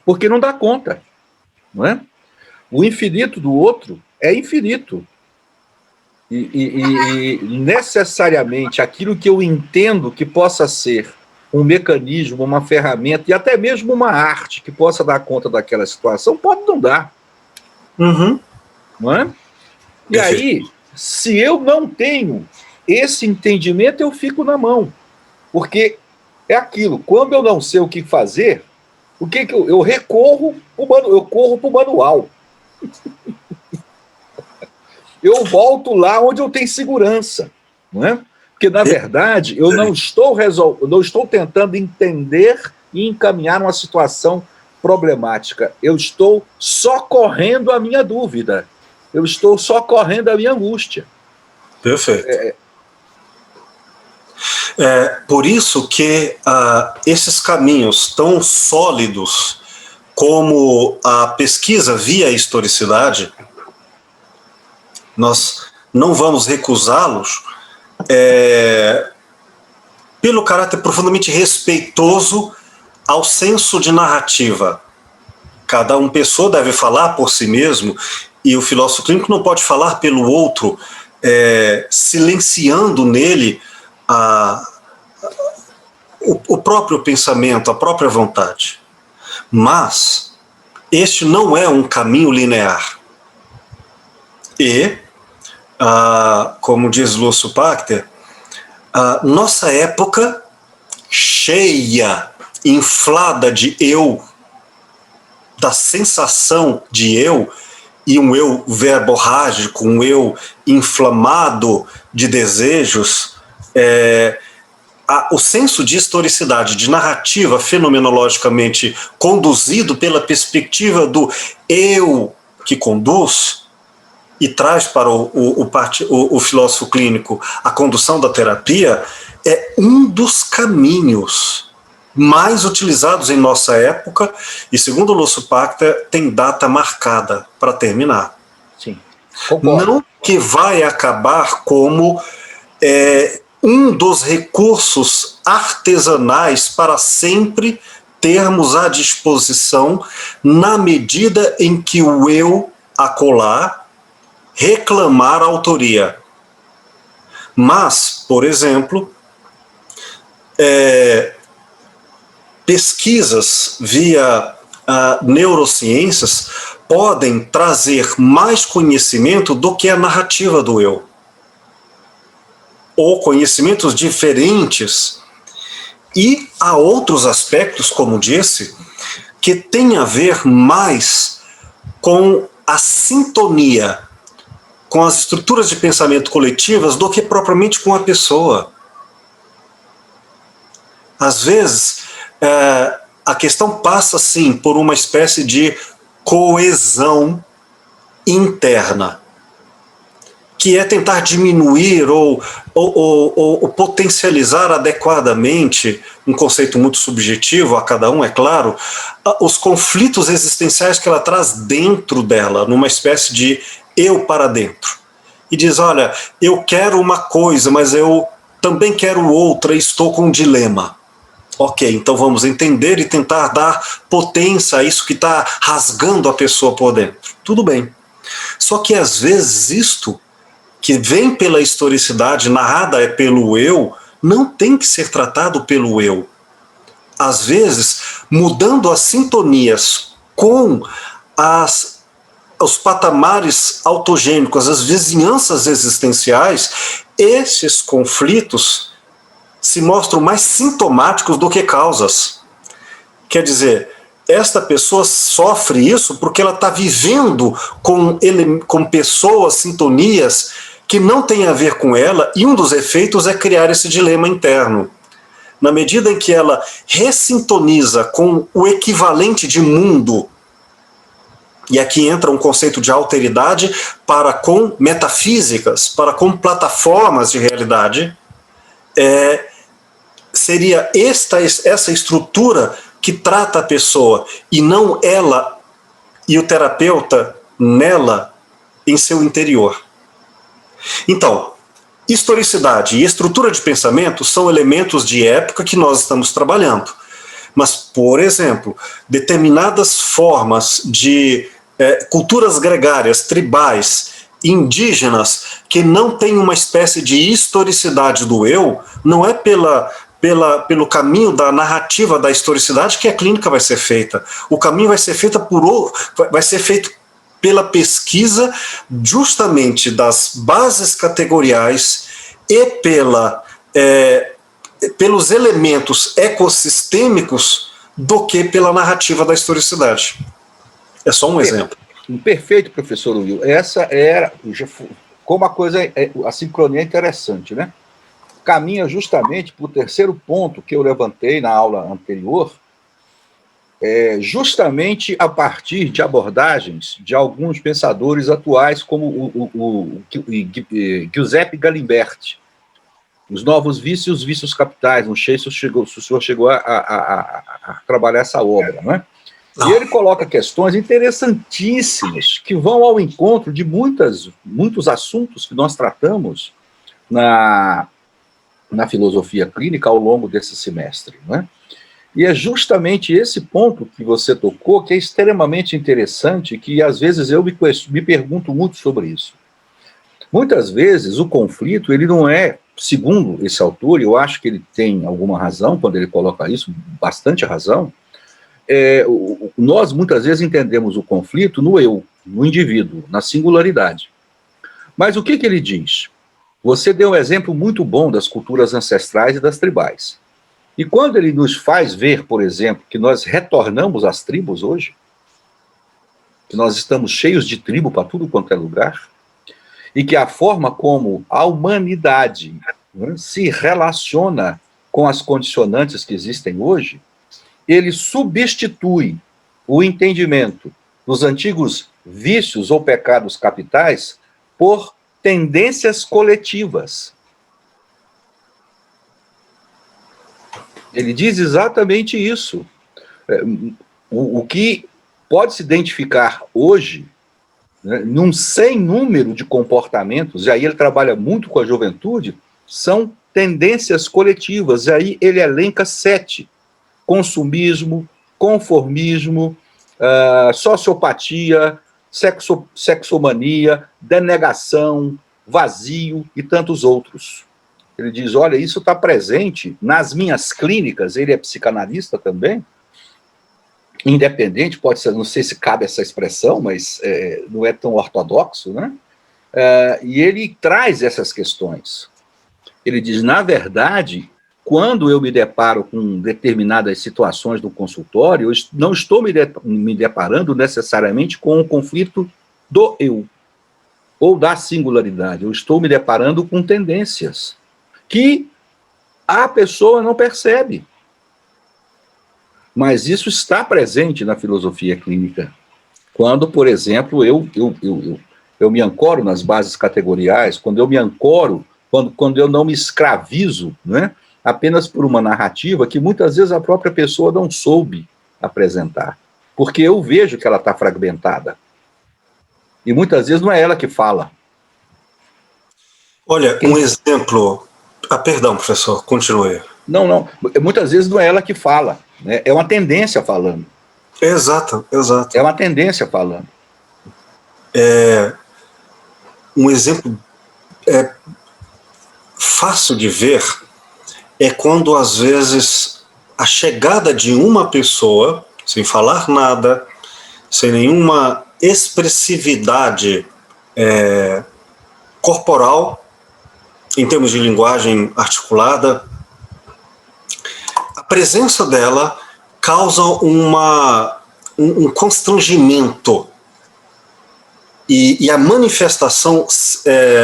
porque não dá conta, não é? O infinito do outro é infinito. E necessariamente aquilo que eu entendo que possa ser um mecanismo, uma ferramenta e até mesmo uma arte que possa dar conta daquela situação, pode não dar. Uhum. Não é? E aí, se eu não tenho esse entendimento, eu fico na mão. Porque é aquilo, quando eu não sei o que fazer, o que eu recorro, eu corro para o manual. Eu volto lá onde eu tenho segurança, não é? Porque, na verdade, eu não estou tentando entender e encaminhar uma situação problemática. Eu estou socorrendo a minha dúvida. Eu estou socorrendo a minha angústia. Perfeito. Por isso que esses caminhos tão sólidos como a pesquisa via historicidade, nós não vamos recusá-los pelo caráter profundamente respeitoso ao senso de narrativa. Cada pessoa deve falar por si mesmo, e o filósofo clínico não pode falar pelo outro, silenciando nele o próprio pensamento, a própria vontade. Mas este não é um caminho linear. E como diz Lúcio Pachter, nossa época cheia, inflada de eu, da sensação de eu, e um eu verborrágico, um eu inflamado de desejos, o senso de historicidade, de narrativa fenomenologicamente conduzido pela perspectiva do eu que conduz e traz para o filósofo clínico a condução da terapia, é um dos caminhos mais utilizados em nossa época e, segundo o Lúcio Pachter, tem data marcada para terminar. Sim, concordo. Não que vai acabar como um dos recursos artesanais para sempre termos à disposição na medida em que o eu acolá reclamar a autoria. Mas, por exemplo, pesquisas via neurociências podem trazer mais conhecimento do que a narrativa do eu. Ou conhecimentos diferentes. E há outros aspectos, como disse, que têm a ver mais com a sintonia, com as estruturas de pensamento coletivas, do que propriamente com a pessoa. Às vezes, a questão passa, sim, por uma espécie de coesão interna, que é tentar diminuir ou potencializar adequadamente, um conceito muito subjetivo a cada um, é claro, os conflitos existenciais que ela traz dentro dela, numa espécie de eu para dentro. E diz, olha, eu quero uma coisa, mas eu também quero outra e estou com um dilema. Ok, então vamos entender e tentar dar potência a isso que está rasgando a pessoa por dentro. Tudo bem. Só que às vezes isto, que vem pela historicidade, narrada pelo eu, não tem que ser tratado pelo eu. Às vezes, mudando as sintonias com os patamares autogênicos, as vizinhanças existenciais, esses conflitos se mostram mais sintomáticos do que causas. Quer dizer, esta pessoa sofre isso porque ela está vivendo com pessoas, sintonias que não têm a ver com ela, e um dos efeitos é criar esse dilema interno. Na medida em que ela ressintoniza com o equivalente de mundo, e aqui entra um conceito de alteridade para com metafísicas, para com plataformas de realidade, seria essa estrutura que trata a pessoa, e não ela e o terapeuta nela, em seu interior. Então, historicidade e estrutura de pensamento são elementos de época que nós estamos trabalhando. Mas, por exemplo, determinadas formas de culturas gregárias, tribais, indígenas, que não têm uma espécie de historicidade do eu, não é pelo caminho da narrativa da historicidade que a clínica vai ser feita. O caminho vai ser feito pela pesquisa justamente das bases categoriais e pelos elementos ecossistêmicos do que pela narrativa da historicidade. É só um exemplo. Perfeito, professor Will. Essa era, como a sincronia é interessante, né? Caminha justamente para o terceiro ponto que eu levantei na aula anterior, justamente a partir de abordagens de alguns pensadores atuais, como o Giuseppe Galimberti, Os Novos Vícios e os Vícios Capitais. Não sei se o senhor chegou a trabalhar essa obra, não é? E ele coloca questões interessantíssimas que vão ao encontro de muitos assuntos que nós tratamos na filosofia clínica ao longo desse semestre, não é? E é justamente esse ponto que você tocou que é extremamente interessante, que às vezes eu me pergunto muito sobre isso. Muitas vezes o conflito, ele não é, segundo esse autor, eu acho que ele tem alguma razão quando ele coloca isso, bastante razão, nós muitas vezes entendemos o conflito no eu, no indivíduo, na singularidade. Mas o que ele diz? Você deu um exemplo muito bom das culturas ancestrais e das tribais. E quando ele nos faz ver, por exemplo, que nós retornamos às tribos hoje, que nós estamos cheios de tribo para tudo quanto é lugar, e que a forma como a humanidade, né, se relaciona com as condicionantes que existem hoje, ele substitui o entendimento dos antigos vícios ou pecados capitais por tendências coletivas. Ele diz exatamente isso. O que pode se identificar hoje, né, num sem número de comportamentos, e aí ele trabalha muito com a juventude, são tendências coletivas, e aí ele elenca 7: consumismo, conformismo, sociopatia, sexomania, denegação, vazio e tantos outros. Ele diz, olha, isso está presente nas minhas clínicas, ele é psicanalista também, independente, pode ser, não sei se cabe essa expressão, mas não é tão ortodoxo, né? E ele traz essas questões. Ele diz, na verdade, quando eu me deparo com determinadas situações do consultório, eu não estou me deparando necessariamente com o conflito do eu, ou da singularidade, eu estou me deparando com tendências que a pessoa não percebe. Mas isso está presente na filosofia clínica. Quando, por exemplo, eu me ancoro nas bases categoriais, quando eu me ancoro, quando eu não me escravizo, né, apenas por uma narrativa que muitas vezes a própria pessoa não soube apresentar. Porque eu vejo que ela está fragmentada. E muitas vezes não é ela que fala. Olha, um exemplo... perdão, professor, continue. Não. Muitas vezes não é ela que fala, né? É uma tendência falando. Exato. É uma tendência falando. Um exemplo fácil de ver é quando, às vezes, a chegada de uma pessoa, sem falar nada, sem nenhuma expressividade corporal, em termos de linguagem articulada, a presença dela causa um constrangimento e a manifestação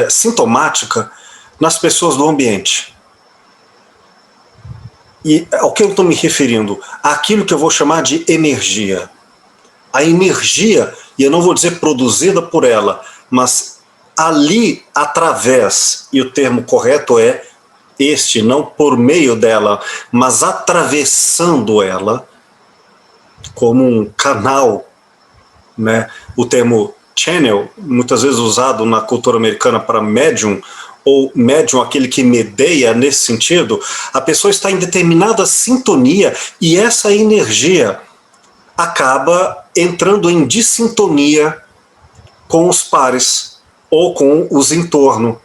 sintomática nas pessoas do ambiente. E ao que eu estou me referindo? Aquilo que eu vou chamar de energia. A energia, e eu não vou dizer produzida por ela, mas ali, através, e o termo correto é este, não por meio dela, mas atravessando ela, como um canal, né? O termo channel, muitas vezes usado na cultura americana para médium, ou médium, aquele que medeia nesse sentido, a pessoa está em determinada sintonia e essa energia acaba entrando em dissintonia com os pares ou com os entornos,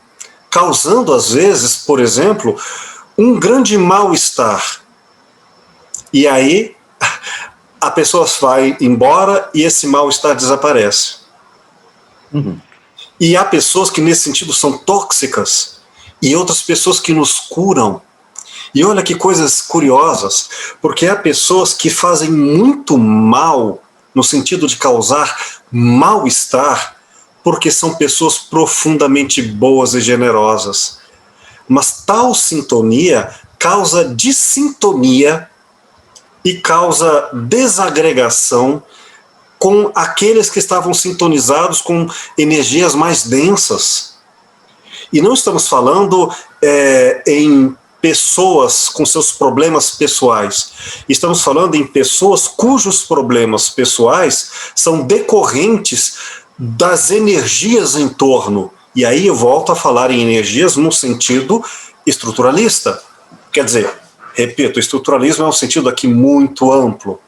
causando às vezes, por exemplo, um grande mal-estar. E aí a pessoa vai embora e esse mal-estar desaparece. Uhum. E há pessoas que nesse sentido são tóxicas e outras pessoas que nos curam. E olha que coisas curiosas, porque há pessoas que fazem muito mal, no sentido de causar mal-estar, porque são pessoas profundamente boas e generosas. Mas tal sintonia causa dissintonia e causa desagregação com aqueles que estavam sintonizados com energias mais densas. E não estamos falando em pessoas com seus problemas pessoais. Estamos falando em pessoas cujos problemas pessoais são decorrentes das energias em torno. E aí eu volto a falar em energias no sentido estruturalista. Quer dizer, repito, o estruturalismo é um sentido aqui muito amplo.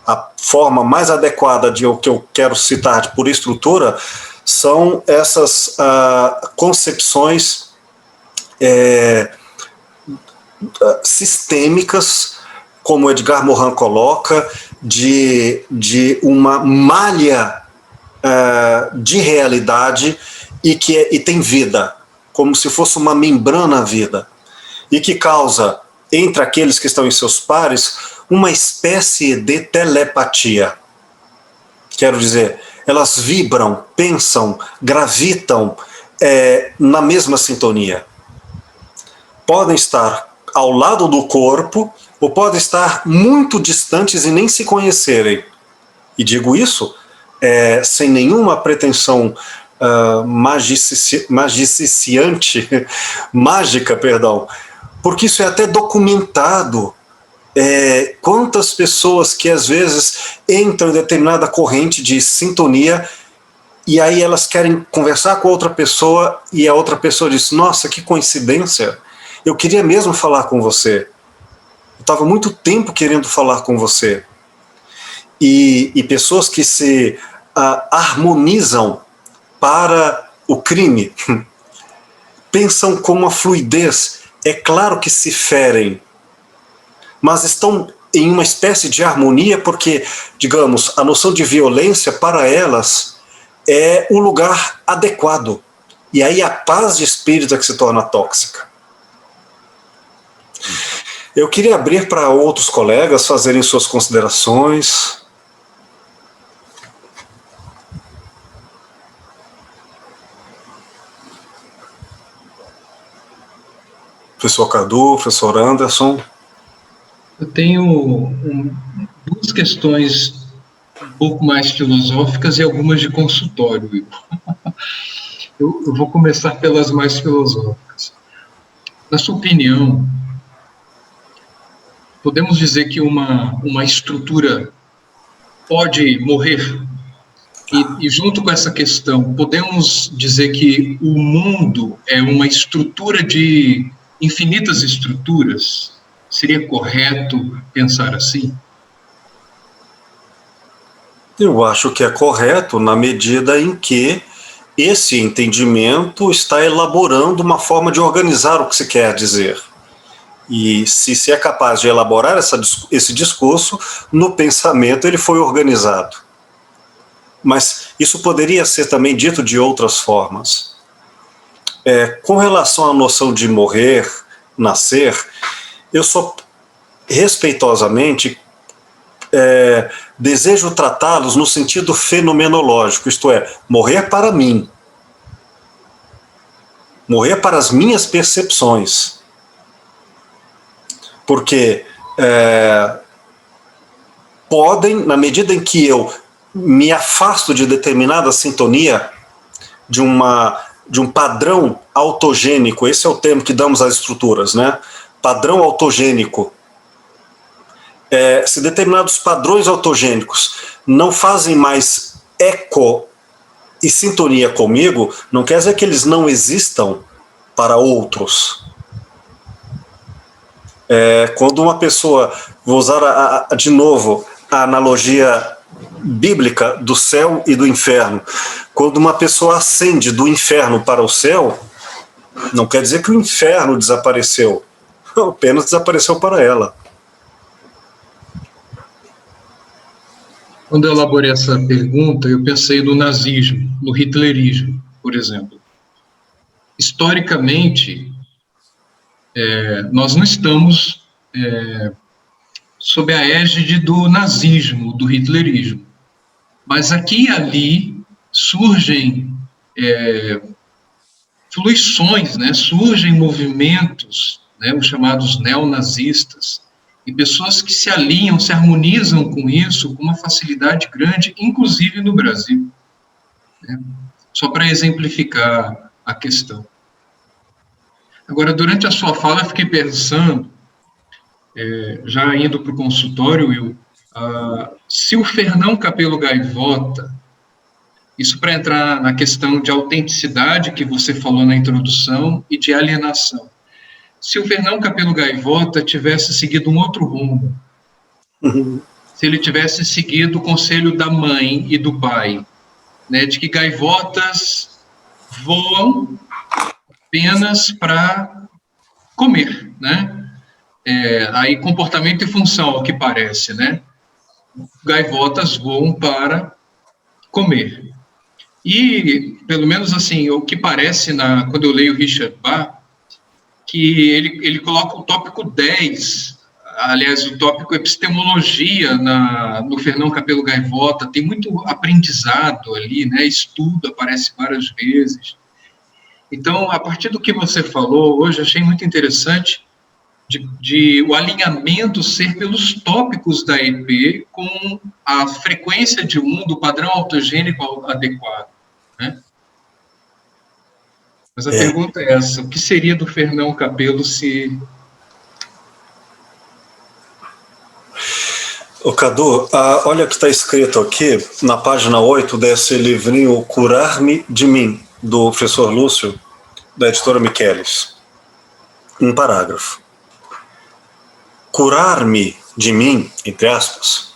A forma mais adequada de o que eu quero citar por estrutura são essas concepções sistêmicas, como Edgar Morin coloca, de uma malha de realidade e tem vida, como se fosse uma membrana à vida, e que causa, entre aqueles que estão em seus pares, uma espécie de telepatia. Quero dizer, elas vibram, pensam, gravitam na mesma sintonia. Podem estar ao lado do corpo, ou podem estar muito distantes e nem se conhecerem. E digo isso sem nenhuma pretensão mágica, porque isso é até documentado. Quantas pessoas que às vezes entram em determinada corrente de sintonia e aí elas querem conversar com outra pessoa e a outra pessoa diz: nossa, que coincidência, eu queria mesmo falar com você, eu estava muito tempo querendo falar com você. E pessoas que se harmonizam para o crime pensam com uma fluidez, é claro que se ferem, mas estão em uma espécie de harmonia porque, digamos, a noção de violência para elas é o lugar adequado. E aí a paz de espírito é que se torna tóxica. Eu queria abrir para outros colegas fazerem suas considerações. Professor Cadu, professor Anderson. Eu tenho duas questões um pouco mais filosóficas e algumas de consultório. Eu vou começar pelas mais filosóficas. Na sua opinião, podemos dizer que uma estrutura pode morrer? E junto com essa questão, podemos dizer que o mundo é uma estrutura de infinitas estruturas? Seria correto pensar assim? Eu acho que é correto na medida em que esse entendimento está elaborando uma forma de organizar o que se quer dizer. E se é capaz de elaborar esse discurso, no pensamento ele foi organizado. Mas isso poderia ser também dito de outras formas. Com relação à noção de morrer, nascer, eu só respeitosamente desejo tratá-los no sentido fenomenológico, isto é, morrer para mim, morrer para as minhas percepções, porque podem, na medida em que eu me afasto de determinada sintonia, de um padrão autogênico, esse é o termo que damos às estruturas, né? Padrão autogênico. Se determinados padrões autogênicos não fazem mais eco e sintonia comigo, não quer dizer que eles não existam para outros. Quando uma pessoa, vou usar de novo a analogia bíblica do céu e do inferno, quando uma pessoa ascende do inferno para o céu, não quer dizer que o inferno desapareceu, apenas desapareceu para ela. Quando eu elaborei essa pergunta, eu pensei no nazismo, no hitlerismo, por exemplo. Historicamente, nós não estamos sob a égide do nazismo, do hitlerismo. Mas aqui e ali surgem fluições, né? Surgem movimentos, né? Os chamados neonazistas, e pessoas que se alinham, se harmonizam com isso com uma facilidade grande, inclusive no Brasil. Né? Só para exemplificar a questão. Agora, durante a sua fala, eu fiquei pensando, já indo para o consultório, Will, se o Fernão Capelo Gaivota, isso para entrar na questão de autenticidade que você falou na introdução e de alienação. Se o Fernão Capelo Gaivota tivesse seguido um outro rumo, se ele tivesse seguido o conselho da mãe e do pai, né, de que gaivotas voam apenas para comer, né? Aí comportamento e função, ao que parece, né? Gaivotas voam para comer. E, pelo menos assim, o que parece, quando eu leio Richard Bach, que ele coloca o tópico 10, aliás, o tópico epistemologia no Fernão Capelo Gaivota, tem muito aprendizado ali, né? Estudo aparece várias vezes. Então, a partir do que você falou hoje, achei muito interessante de o alinhamento ser pelos tópicos da EP com a frequência de do padrão autogênico adequado, né? Mas a pergunta é essa: o que seria do Fernão Capelo se... Ô Cadu, olha o que está escrito aqui na página 8 desse livrinho Curar-me de Mim, do professor Lúcio, da editora Michelis. Um parágrafo. Curar-me de mim, entre aspas,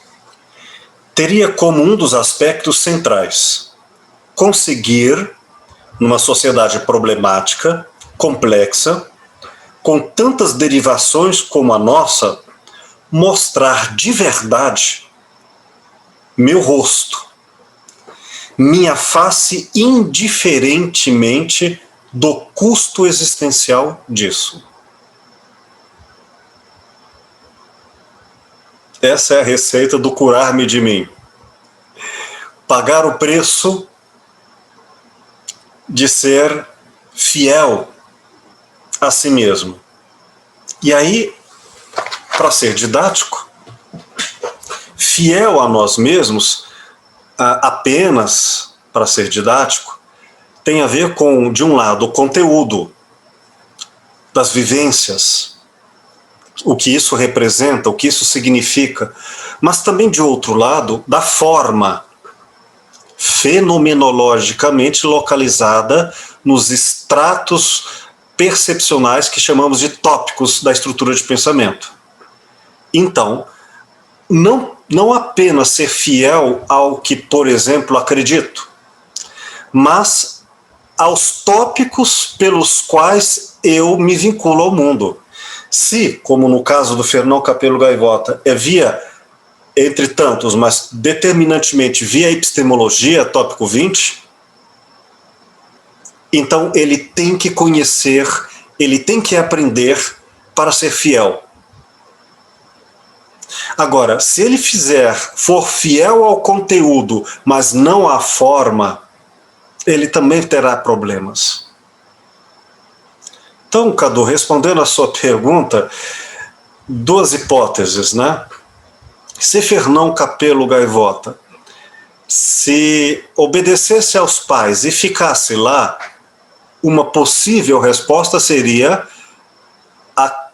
teria como um dos aspectos centrais conseguir, numa sociedade problemática, complexa, com tantas derivações como a nossa, mostrar de verdade meu rosto, minha face indiferentemente do custo existencial disso. Essa é a receita do curar-me de mim. Pagar o preço de ser fiel a si mesmo. E aí, para ser didático, fiel a nós mesmos, apenas para ser didático, tem a ver com, de um lado, o conteúdo das vivências, o que isso representa, o que isso significa, mas também, de outro lado, da forma, fenomenologicamente localizada nos estratos percepcionais que chamamos de tópicos da estrutura de pensamento. Então, não apenas ser fiel ao que, por exemplo, acredito, mas aos tópicos pelos quais eu me vinculo ao mundo. Se, como no caso do Fernão Capelo Gaivota, é via, entre tantos, mas determinantemente via epistemologia, tópico 20, então ele tem que conhecer, ele tem que aprender para ser fiel. Agora, se ele for fiel ao conteúdo, mas não à forma, ele também terá problemas. Então, Cadu, respondendo a sua pergunta, duas hipóteses, né? Se Fernão Capelo Gaivota se obedecesse aos pais e ficasse lá, uma possível resposta seria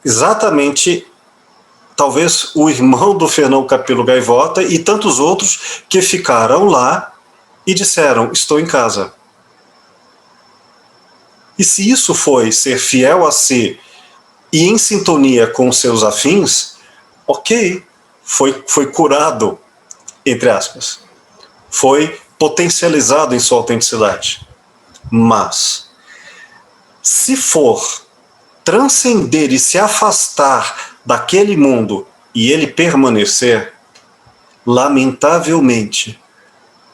exatamente, talvez, o irmão do Fernão Capelo Gaivota e tantos outros que ficaram lá e disseram, estou em casa. E se isso foi ser fiel a si e em sintonia com seus afins, ok, foi curado, entre aspas, foi potencializado em sua autenticidade. Mas, se for transcender e se afastar daquele mundo e ele permanecer, lamentavelmente,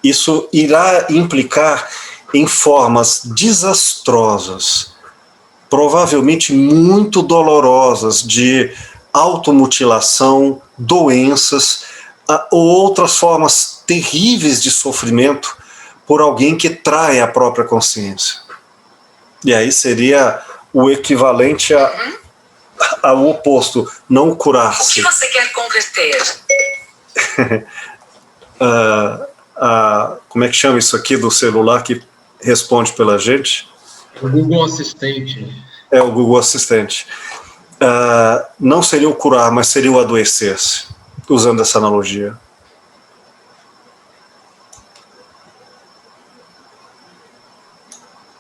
isso irá implicar em formas desastrosas, provavelmente muito dolorosas, de automutilação, doenças, ou outras formas terríveis de sofrimento por alguém que trai a própria consciência. E aí seria o equivalente ao oposto, não curar-se. O que você quer converter? Como é que chama isso aqui do celular que responde pela gente? O Google Assistente. É o Google Assistente. Não seria o curar, mas seria o adoecer-se, usando essa analogia.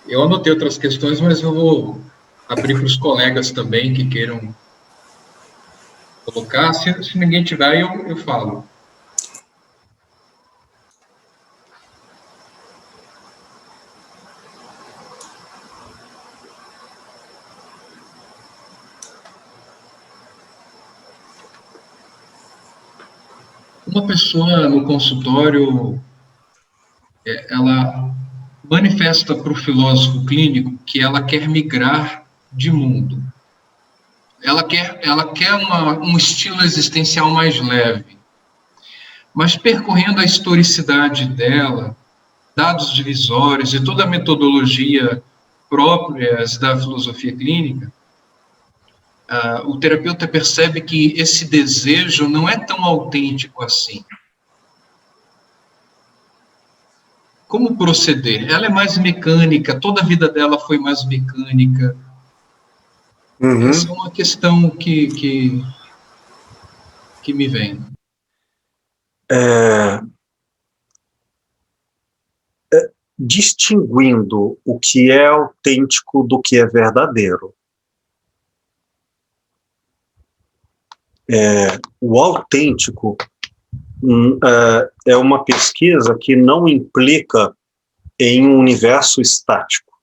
Eu anotei outras questões, mas eu vou abrir para os colegas também que queiram colocar. Se ninguém tiver, eu falo. Uma pessoa no consultório, ela manifesta para o filósofo clínico que ela quer migrar de mundo. Ela quer um estilo existencial mais leve. Mas percorrendo a historicidade dela, dados divisórios e toda a metodologia próprias da filosofia clínica, o terapeuta percebe que esse desejo não é tão autêntico assim. Como proceder? Ela é mais mecânica, toda a vida dela foi mais mecânica. Essa é uma questão que me vem. Distinguindo o que é autêntico do que é verdadeiro. O autêntico é uma pesquisa que não implica em um universo estático,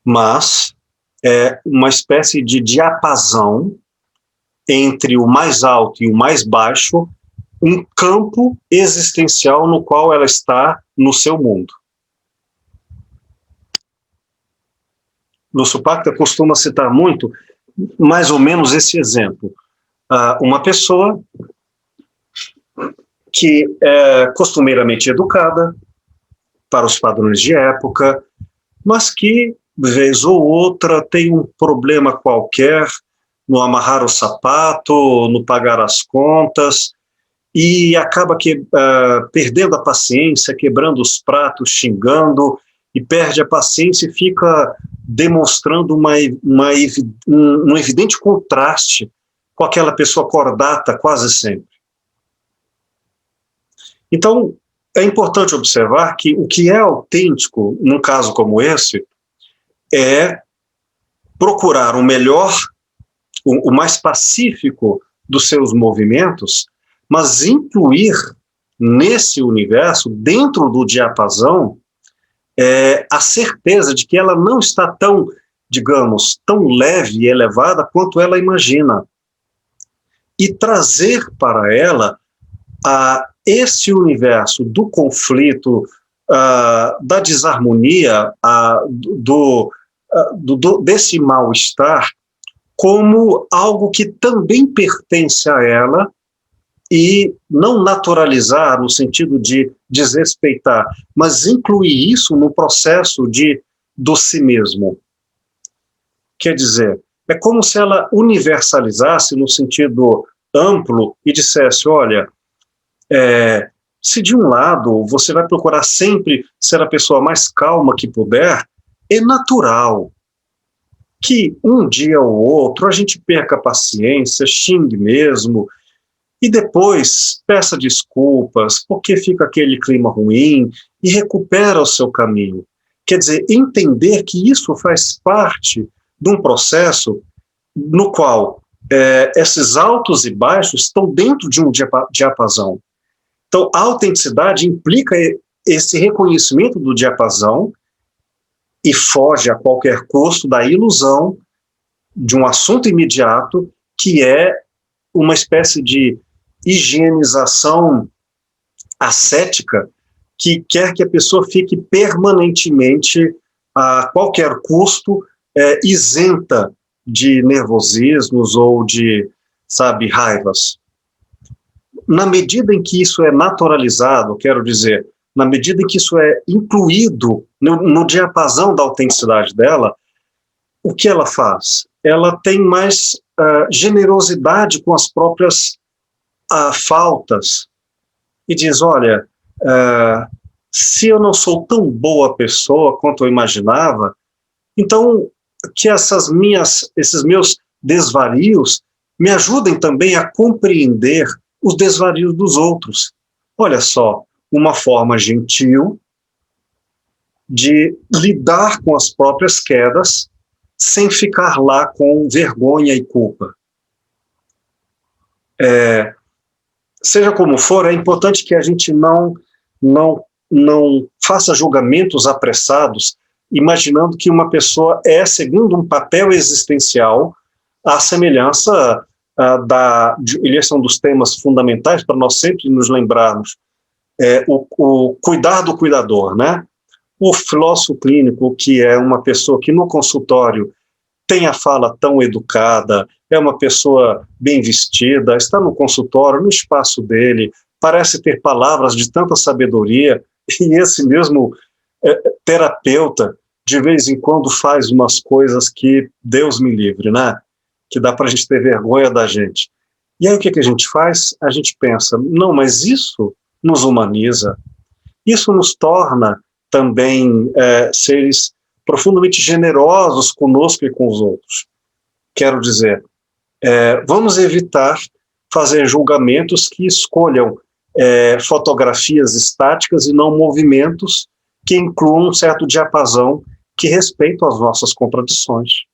mas é uma espécie de diapasão entre o mais alto e o mais baixo, um campo existencial no qual ela está no seu mundo. Lúcio Pacta costuma citar muito, mais ou menos esse exemplo. Uma pessoa que é costumeiramente educada para os padrões de época, mas que, vez ou outra, tem um problema qualquer no amarrar o sapato, no pagar as contas, e acaba perdendo a paciência, quebrando os pratos, xingando, e perde a paciência e fica demonstrando um evidente contraste com aquela pessoa cordata quase sempre. Então, é importante observar que o que é autêntico, num caso como esse, é procurar o melhor, o mais pacífico dos seus movimentos, mas incluir nesse universo, dentro do diapasão, a certeza de que ela não está tão, digamos, tão leve e elevada quanto ela imagina. E trazer para ela esse universo do conflito, da desarmonia, desse mal-estar, como algo que também pertence a ela, e não naturalizar no sentido de desrespeitar, mas incluir isso no processo do si mesmo. Quer dizer, é como se ela universalizasse no sentido amplo e dissesse, olha, se de um lado você vai procurar sempre ser a pessoa mais calma que puder, é natural que um dia ou outro a gente perca a paciência, xingue mesmo, e depois peça desculpas, porque fica aquele clima ruim, e recupera o seu caminho. Quer dizer, entender que isso faz parte de um processo no qual esses altos e baixos estão dentro de um diapasão. Então, a autenticidade implica esse reconhecimento do diapasão e foge a qualquer custo da ilusão de um assunto imediato, que é uma espécie de higienização ascética que quer que a pessoa fique permanentemente, a qualquer custo, isenta de nervosismos ou de, raivas. Na medida em que isso é naturalizado, quero dizer, na medida em que isso é incluído no diapasão da autenticidade dela, o que ela faz? Ela tem mais generosidade com as próprias faltas, e diz, olha, se eu não sou tão boa pessoa quanto eu imaginava, então que esses meus desvarios me ajudem também a compreender os desvarios dos outros. Olha só, uma forma gentil de lidar com as próprias quedas sem ficar lá com vergonha e culpa. Seja como for, é importante que a gente não faça julgamentos apressados, imaginando que uma pessoa é, segundo um papel existencial, à semelhança eles são dos temas fundamentais para nós sempre nos lembrarmos. o cuidar do cuidador, né? O filósofo clínico, que é uma pessoa que no consultório tem a fala tão educada, é uma pessoa bem vestida, está no consultório, no espaço dele, parece ter palavras de tanta sabedoria, e esse mesmo terapeuta, de vez em quando, faz umas coisas que Deus me livre, né? Que dá para a gente ter vergonha da gente. E aí o que a gente faz? A gente pensa, não, mas isso nos humaniza, isso nos torna também seres profundamente generosos conosco e com os outros. Quero dizer, vamos evitar fazer julgamentos que escolham fotografias estáticas e não movimentos que incluam um certo diapasão que respeitam as nossas contradições.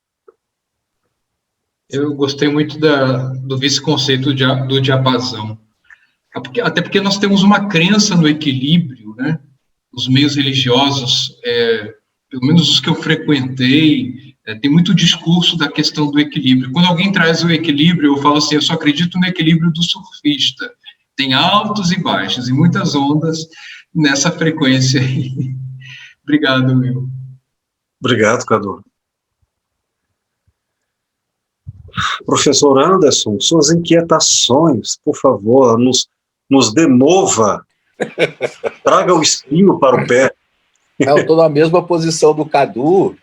Eu gostei muito do vice-conceito do diapasão. Até porque nós temos uma crença no equilíbrio, né? Os meios religiosos, pelo menos os que eu frequentei, tem muito discurso da questão do equilíbrio. Quando alguém traz o equilíbrio, eu falo assim, eu só acredito no equilíbrio do surfista. Tem altos e baixos, e muitas ondas nessa frequência aí. Obrigado, Will. Obrigado, Cadu. Professor Anderson, suas inquietações, por favor, nos demova. Traga o espinho para o pé. Eu estou na mesma posição do Cadu,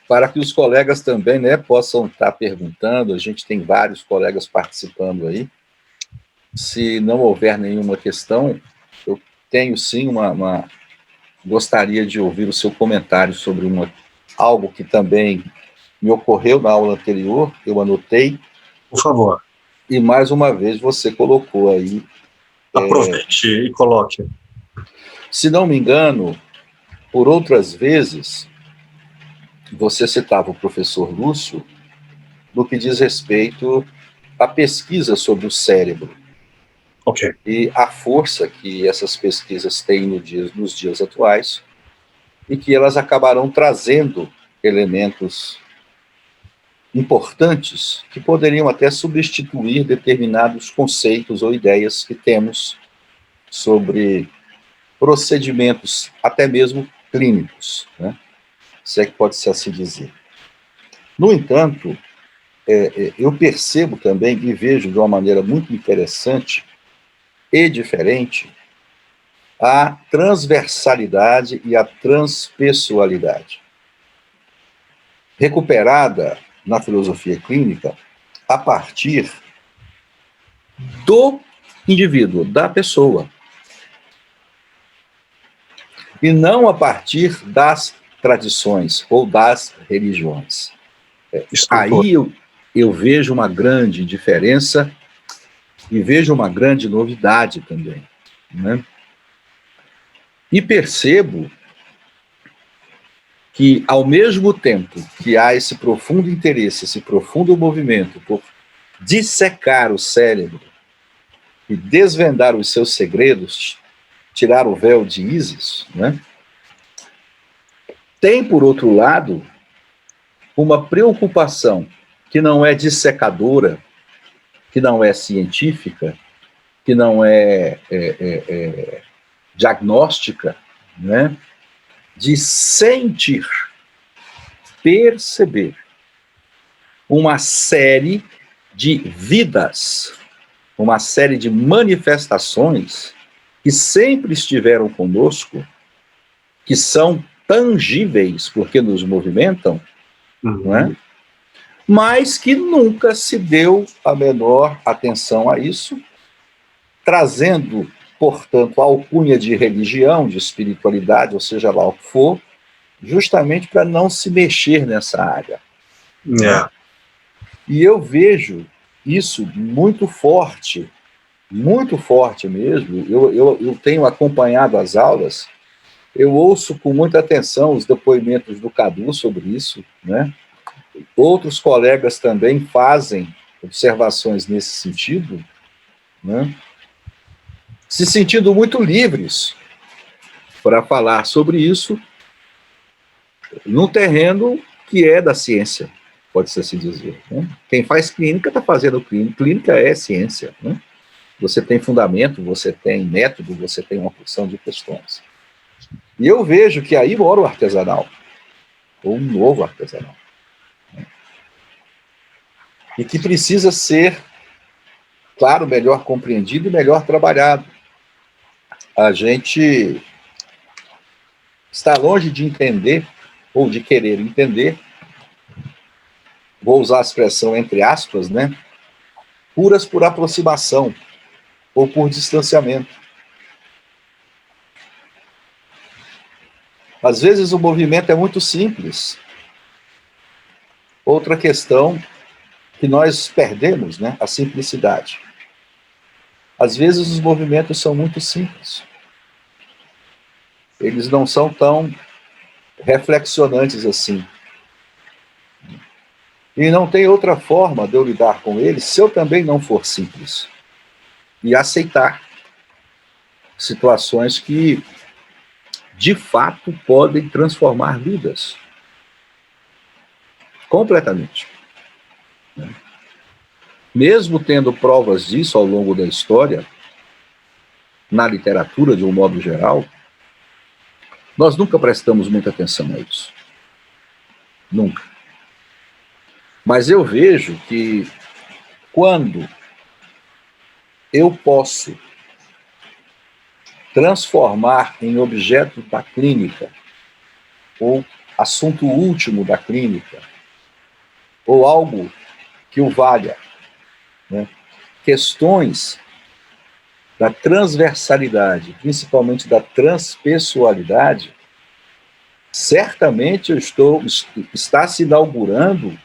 para que os colegas também, né, possam estar perguntando. A gente tem vários colegas participando aí. Se não houver nenhuma questão, eu tenho sim gostaria de ouvir o seu comentário sobre algo que também me ocorreu na aula anterior, eu anotei. Por favor. E mais uma vez você colocou aí. Aproveite e coloque. Se não me engano, por outras vezes, você citava o professor Lúcio no que diz respeito à pesquisa sobre o cérebro. Ok. E a força que essas pesquisas têm nos dias atuais, e que elas acabarão trazendo elementos importantes que poderiam até substituir determinados conceitos ou ideias que temos sobre procedimentos, até mesmo clínicos, né? Se é que pode-se assim dizer. No entanto, eu percebo também e vejo de uma maneira muito interessante e diferente a transversalidade e a transpessoalidade, recuperada na filosofia clínica a partir do indivíduo, da pessoa, e não a partir das tradições ou das religiões. Aí eu vejo uma grande diferença e vejo uma grande novidade também, né? E percebo que, ao mesmo tempo que há esse profundo interesse, esse profundo movimento por dissecar o cérebro e desvendar os seus segredos, tirar o véu de Ísis, né? Tem, por outro lado, uma preocupação que não é dissecadora, que não é científica, que não é diagnóstica, né? De sentir, perceber uma série de vidas, uma série de manifestações que sempre estiveram conosco, que são tangíveis porque nos movimentam, não é? Mas que nunca se deu a menor atenção a isso, trazendo, portanto, a alcunha de religião, de espiritualidade, ou seja lá o que for, justamente para não se mexer nessa área. E eu vejo isso muito forte mesmo. Eu tenho acompanhado as aulas, eu ouço com muita atenção os depoimentos do Cadu sobre isso, né? Outros colegas também fazem observações nesse sentido, né? Se sentindo muito livres para falar sobre isso num terreno que é da ciência, pode-se assim dizer, né? Quem faz clínica está fazendo clínica, clínica é ciência, né? você tem fundamento, você tem método, você tem uma porção de questões. E eu vejo que aí mora o artesanal, ou um novo artesanal, né? E que precisa ser, claro, melhor compreendido e melhor trabalhado. A gente está longe de entender, ou de querer entender, vou usar a expressão entre aspas, né? Curas por aproximação, ou por distanciamento. Às vezes o movimento é muito simples. Outra questão que nós perdemos, né? A simplicidade. Às vezes os movimentos são muito simples. Eles não são tão reflexionantes assim. E não tem outra forma de eu lidar com eles se eu também não for simples. E aceitar situações que, de fato, podem transformar vidas. Completamente. Mesmo tendo provas disso ao longo da história, na literatura de um modo geral, nós nunca prestamos muita atenção a isso. Nunca. Mas eu vejo que quando eu posso transformar em objeto da clínica, ou assunto último da clínica, ou algo que o valha, né? Questões da transversalidade, principalmente da transpessoalidade, certamente está se inaugurando,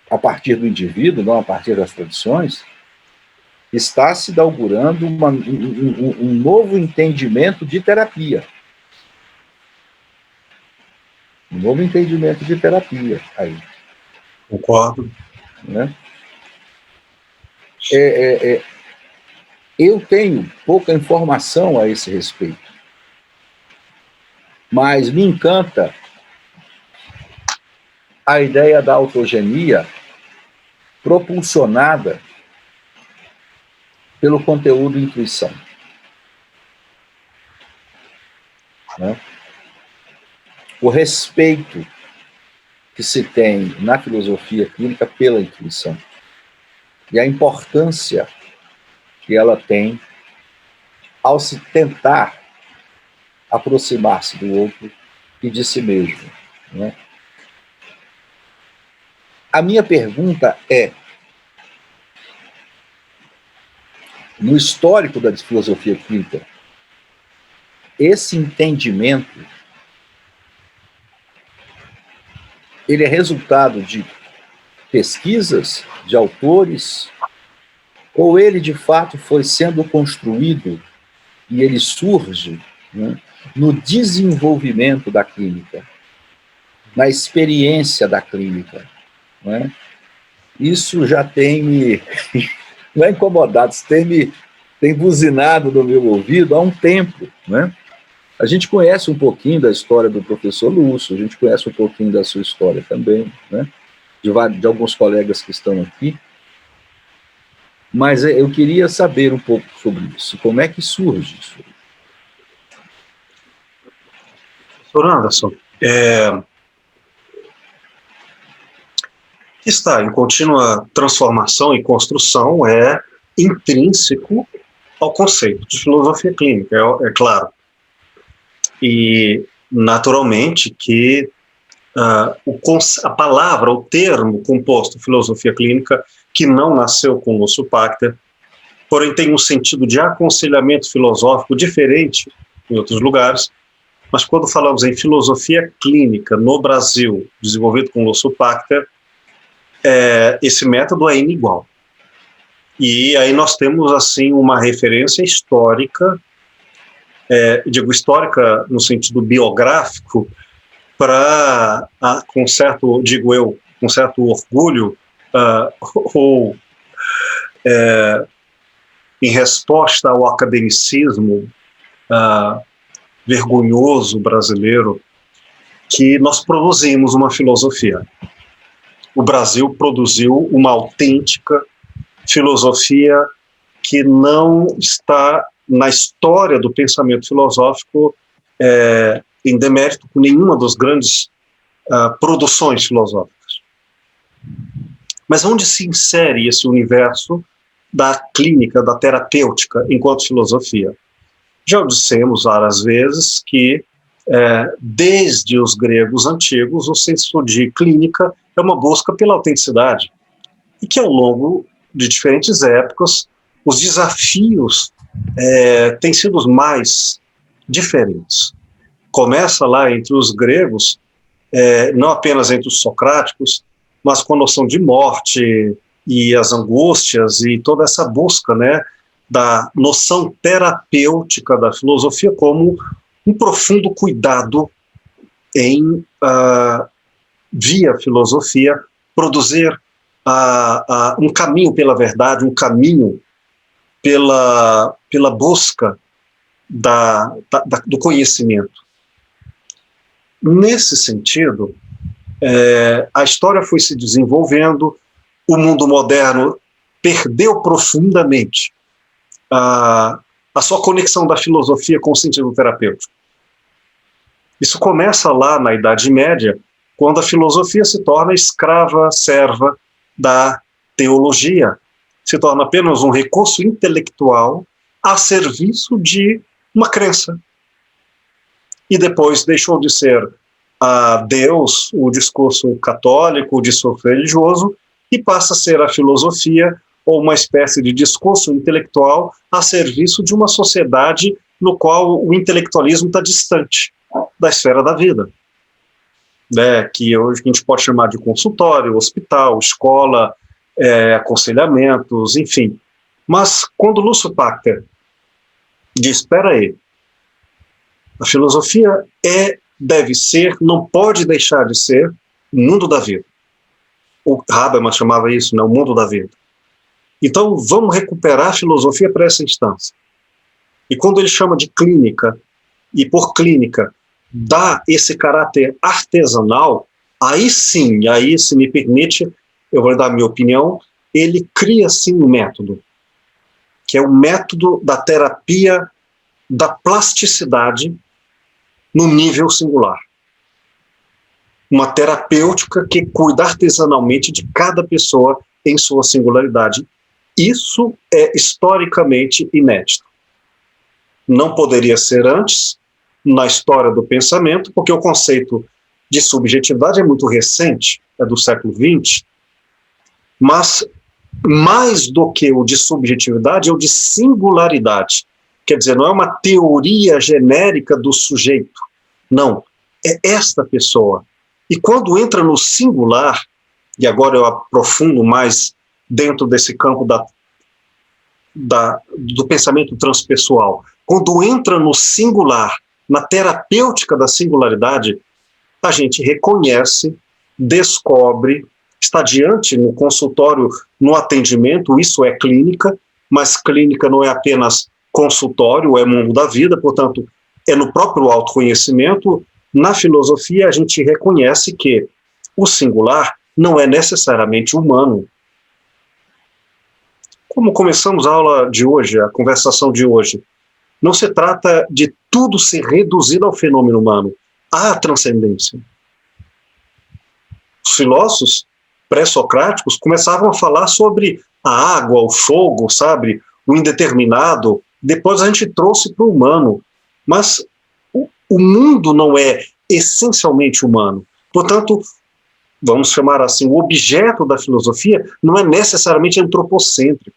a partir do indivíduo, não a partir das tradições, está se inaugurando um novo entendimento de terapia. Um novo entendimento de terapia aí. Concordo. Né? Eu tenho pouca informação a esse respeito, mas me encanta a ideia da autogenia propulsionada pelo conteúdo intuição. Né? O respeito que se tem na filosofia clínica pela intuição e a importância que ela tem ao se tentar aproximar-se do outro e de si mesmo. Né? A minha pergunta é, no histórico da filosofia clínica, esse entendimento, ele é resultado de pesquisas, de autores, ou ele de fato foi sendo construído e ele surge, né, no desenvolvimento da clínica, na experiência da clínica, né? Isso já tem me não é incomodado, isso tem buzinado no meu ouvido há um tempo, né? A gente conhece um pouquinho da história do professor Lúcio, a gente conhece um pouquinho da sua história também, né? De alguns colegas que estão aqui, mas eu queria saber um pouco sobre isso, como é que surge isso? Professor Anderson, está em contínua transformação e construção, é intrínseco ao conceito de filosofia clínica, é claro. E, naturalmente, que a palavra, o termo composto filosofia clínica, que não nasceu com Lúcio Pachter, porém tem um sentido de aconselhamento filosófico diferente em outros lugares, mas quando falamos em filosofia clínica no Brasil, desenvolvido com Lúcio Pachter, esse método é inigual. E aí nós temos, assim, uma referência histórica, digo histórica no sentido biográfico, para, com certo, digo eu, com certo orgulho, ou em resposta ao academicismo vergonhoso brasileiro, que nós produzimos uma filosofia. O Brasil produziu uma autêntica filosofia que não está na história do pensamento filosófico em demérito com nenhuma das grandes produções filosóficas. Mas onde se insere esse universo da clínica, da terapêutica, enquanto filosofia? Já dissemos várias vezes que, desde os gregos antigos, o senso de clínica é uma busca pela autenticidade, e que ao longo de diferentes épocas, os desafios têm sido os mais diferentes. Começa lá entre os gregos, não apenas entre os socráticos, mas com a noção de morte e as angústias e toda essa busca, né, da noção terapêutica da filosofia como um profundo cuidado em, via filosofia, produzir um caminho pela verdade, um caminho pela busca do conhecimento. Nesse sentido, a história foi se desenvolvendo, o mundo moderno perdeu profundamente a sua conexão da filosofia com o sentido terapêutico. Isso começa lá na Idade Média, quando a filosofia se torna escrava, serva da teologia, se torna apenas um recurso intelectual a serviço de uma crença. E depois deixou de ser Deus, o discurso católico, o discurso religioso, e passa a ser a filosofia ou uma espécie de discurso intelectual a serviço de uma sociedade no qual o intelectualismo está distante da esfera da vida, né, que hoje a gente pode chamar de consultório, hospital, escola, aconselhamentos, enfim. Mas quando Lúcio Pachter diz, espera aí, a filosofia deve ser, não pode deixar de ser o mundo da vida. O Habermas chamava isso, né, o mundo da vida. Então, vamos recuperar a filosofia para essa instância. E quando ele chama de clínica, e por clínica dá esse caráter artesanal, aí sim, aí, se me permite, eu vou dar a minha opinião, ele cria sim um método, que é o método da terapia da plasticidade no nível singular. Uma terapêutica que cuida artesanalmente de cada pessoa em sua singularidade. Isso é historicamente inédito. Não poderia ser antes, na história do pensamento, porque o conceito de subjetividade é muito recente, é do século XX, mas mais do que o de subjetividade, é o de singularidade. Quer dizer, não é uma teoria genérica do sujeito, não, é esta pessoa. E quando entra no singular, e agora eu aprofundo mais dentro desse campo do pensamento transpessoal, quando entra no singular, na terapêutica da singularidade, a gente reconhece, descobre, está diante no consultório, no atendimento, isso é clínica, mas clínica não é apenas consultório, é mundo da vida, portanto, é no próprio autoconhecimento. Na filosofia, a gente reconhece que o singular não é necessariamente humano. Como começamos a aula de hoje, a conversação de hoje, não se trata de tudo ser reduzido ao fenômeno humano. Há transcendência. Os filósofos pré-socráticos começavam a falar sobre a água, o fogo, sabe, o indeterminado. Depois a gente trouxe para o humano. Mas o mundo não é essencialmente humano. Portanto, vamos chamar assim, o objeto da filosofia não é necessariamente antropocêntrico.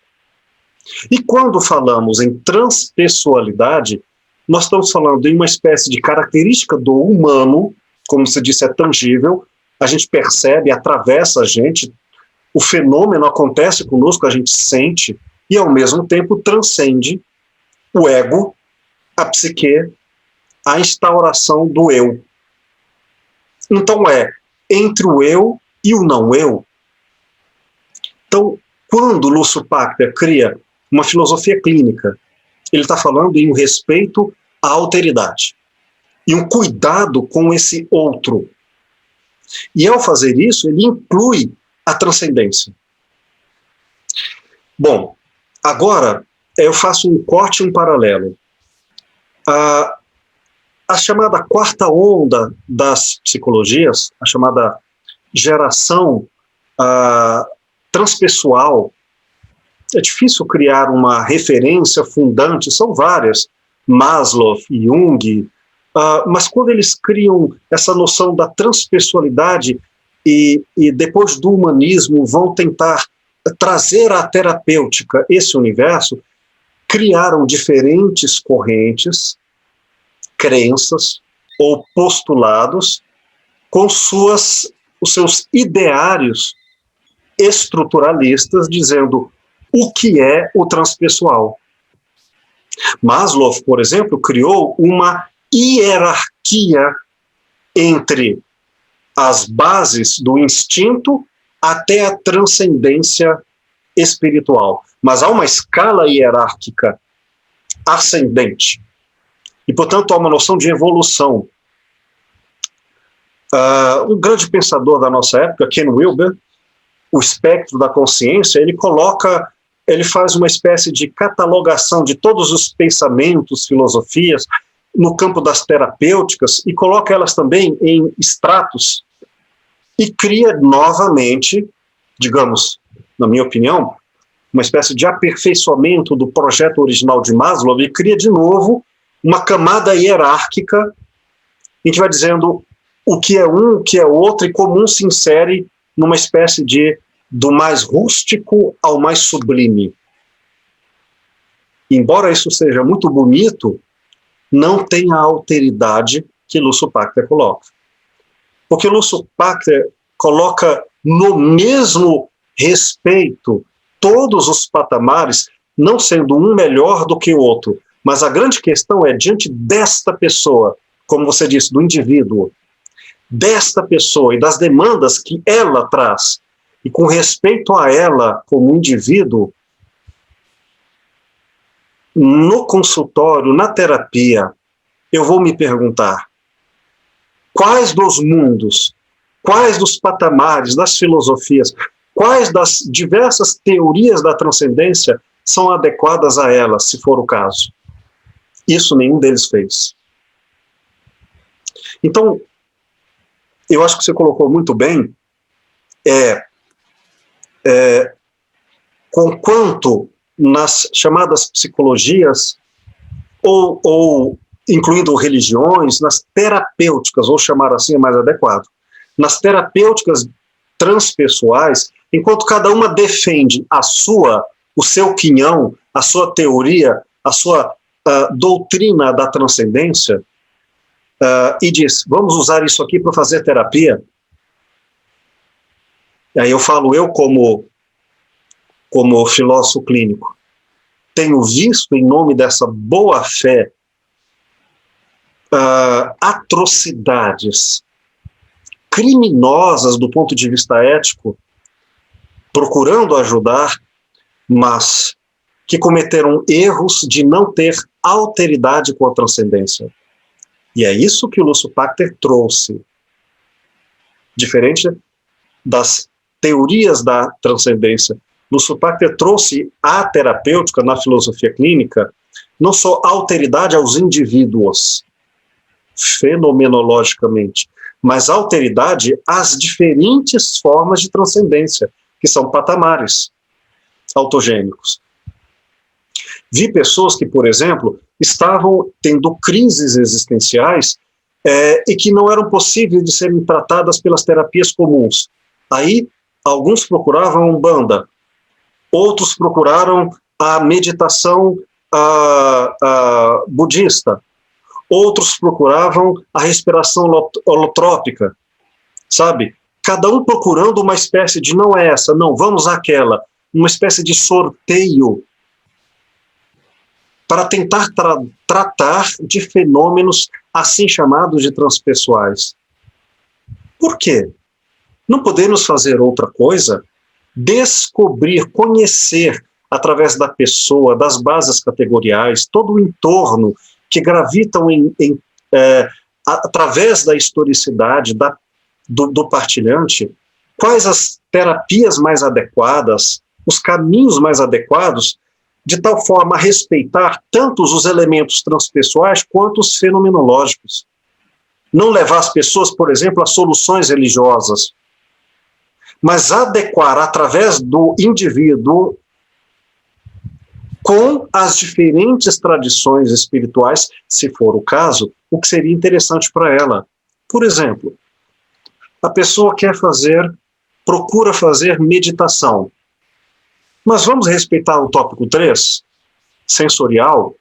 E quando falamos em transpessoalidade, nós estamos falando em uma espécie de característica do humano, como se disse, é tangível, a gente percebe, atravessa a gente, o fenômeno acontece conosco, a gente sente, e ao mesmo tempo transcende o ego, a psique, a instauração do eu. Então entre o eu e o não eu. Então, quando Lúcio Pachter cria uma filosofia clínica, ele está falando em um respeito à alteridade e um cuidado com esse outro. E ao fazer isso, ele inclui a transcendência. Bom, agora eu faço um corte e um paralelo. A chamada quarta onda das psicologias, a chamada geração transpessoal, é difícil criar uma referência fundante, são várias, Maslow, Jung, mas quando eles criam essa noção da transpessoalidade e depois do humanismo vão tentar trazer à terapêutica esse universo, criaram diferentes correntes, crenças ou postulados com os seus ideários estruturalistas, dizendo o que é o transpessoal. Maslow, por exemplo, criou uma hierarquia entre as bases do instinto até a transcendência espiritual. Mas há uma escala hierárquica ascendente. E, portanto, há uma noção de evolução. Um grande pensador da nossa época, Ken Wilber, o espectro da consciência, ele faz uma espécie de catalogação de todos os pensamentos, filosofias, no campo das terapêuticas, e coloca elas também em estratos, e cria novamente, digamos, na minha opinião, uma espécie de aperfeiçoamento do projeto original de Maslow, e cria de novo uma camada hierárquica, a gente vai dizendo o que é um, o que é outro, e como um se insere numa espécie do mais rústico ao mais sublime. Embora isso seja muito bonito, não tem a alteridade que Lúcio Pachter coloca. Porque Lúcio Pachter coloca no mesmo respeito todos os patamares, não sendo um melhor do que o outro, mas a grande questão é, diante desta pessoa, como você disse, do indivíduo, desta pessoa e das demandas que ela traz, e com respeito a ela como indivíduo, no consultório, na terapia, eu vou me perguntar, quais dos mundos, quais dos patamares, das filosofias, quais das diversas teorias da transcendência são adequadas a ela, se for o caso? Isso nenhum deles fez. Então, eu acho que você colocou muito bem, conquanto nas chamadas psicologias, ou incluindo religiões, nas terapêuticas, ou chamar assim é mais adequado, nas terapêuticas transpessoais, enquanto cada uma defende o seu quinhão, a sua teoria, a sua doutrina da transcendência, e diz, vamos usar isso aqui para fazer terapia. E aí eu falo, como filósofo clínico, tenho visto, em nome dessa boa-fé, atrocidades criminosas do ponto de vista ético, procurando ajudar, mas que cometeram erros de não ter alteridade com a transcendência. E é isso que o Lúcio Pachter trouxe. Diferente das teorias da transcendência, Lúcio Pachter trouxe à terapêutica, na filosofia clínica, não só alteridade aos indivíduos, fenomenologicamente, mas alteridade às diferentes formas de transcendência, que são patamares autogênicos. Vi pessoas que, por exemplo, estavam tendo crises existenciais e que não eram possíveis de serem tratadas pelas terapias comuns. Aí, alguns procuravam Umbanda, outros procuraram a meditação budista, outros procuravam a respiração holotrópica, sabe? Cada um procurando uma espécie de, não é essa, não, vamos àquela, uma espécie de sorteio para tentar tratar de fenômenos assim chamados de transpessoais. Por quê? Não podemos fazer outra coisa? Descobrir, conhecer, através da pessoa, das bases categoriais, todo o entorno que gravitam através da historicidade, do partilhante, quais as terapias mais adequadas, os caminhos mais adequados de tal forma a respeitar tanto os elementos transpessoais quanto os fenomenológicos. Não levar as pessoas, por exemplo, a soluções religiosas, mas adequar através do indivíduo com as diferentes tradições espirituais, se for o caso, o que seria interessante para ela. Por exemplo, a pessoa procura fazer meditação. Mas vamos respeitar o tópico 3, sensorial.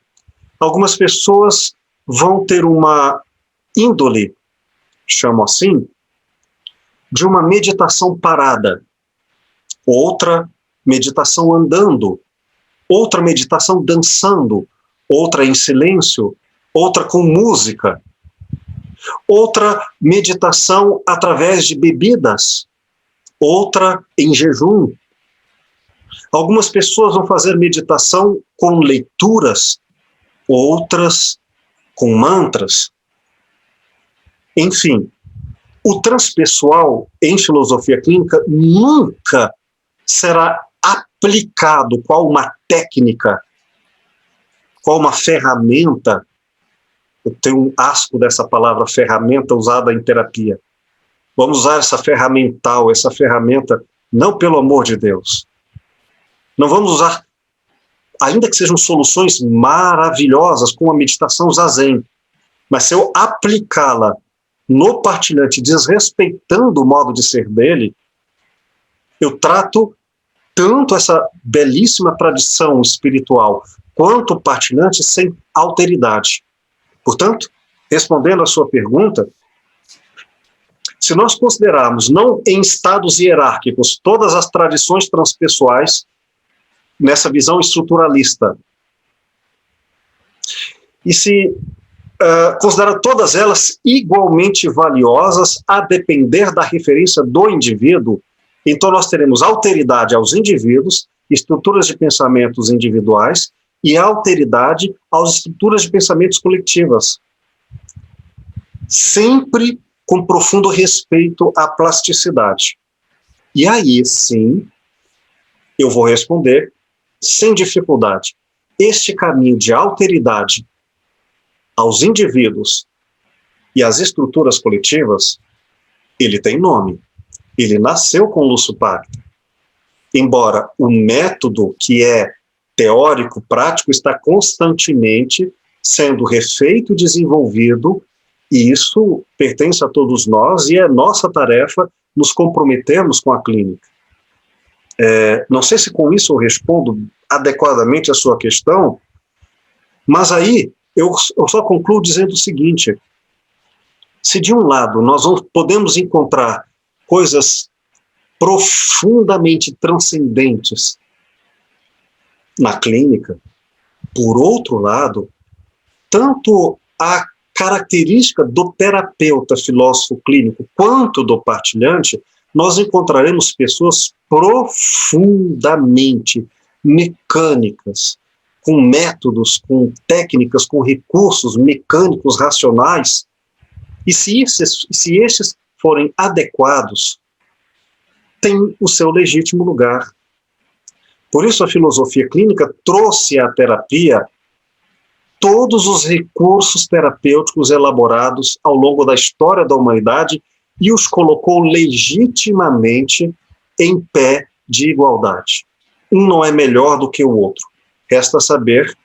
Algumas pessoas vão ter uma índole, chamo assim, de uma meditação parada, outra meditação andando, outra meditação dançando, outra em silêncio, outra com música, outra meditação através de bebidas, outra em jejum. Algumas pessoas vão fazer meditação com leituras, outras com mantras. Enfim, o transpessoal em filosofia clínica nunca será aplicado qual uma técnica, qual uma ferramenta. Eu tenho um asco dessa palavra ferramenta usada em terapia. Vamos usar essa ferramenta, não pelo amor de Deus. Não vamos usar, ainda que sejam soluções maravilhosas, como a meditação zazen, mas se eu aplicá-la no partilhante, desrespeitando o modo de ser dele, eu trato tanto essa belíssima tradição espiritual quanto o partilhante sem alteridade. Portanto, respondendo à sua pergunta, se nós considerarmos, não em estados hierárquicos, todas as tradições transpessoais, nessa visão estruturalista, e se considerar todas elas igualmente valiosas, a depender da referência do indivíduo, então nós teremos alteridade aos indivíduos, estruturas de pensamentos individuais, e alteridade às estruturas de pensamentos coletivas. Sempre com profundo respeito à plasticidade. E aí, sim, eu vou responder sem dificuldade. Este caminho de alteridade aos indivíduos e às estruturas coletivas, ele tem nome. Ele nasceu com Lúcio Pacta. Embora o método que é teórico, prático, está constantemente sendo refeito e desenvolvido, e isso pertence a todos nós, e é nossa tarefa nos comprometermos com a clínica. Não sei se com isso eu respondo adequadamente a sua questão, mas aí eu só concluo dizendo o seguinte: se de um lado nós podemos encontrar coisas profundamente transcendentes na clínica, por outro lado, tanto a característica do terapeuta filósofo clínico quanto do partilhante, nós encontraremos pessoas profundamente mecânicas, com métodos, com técnicas, com recursos mecânicos racionais, e se estes forem adequados, tem o seu legítimo lugar. Por isso a filosofia clínica trouxe à terapia todos os recursos terapêuticos elaborados ao longo da história da humanidade e os colocou legitimamente em pé de igualdade. Um não é melhor do que o outro. Resta saber,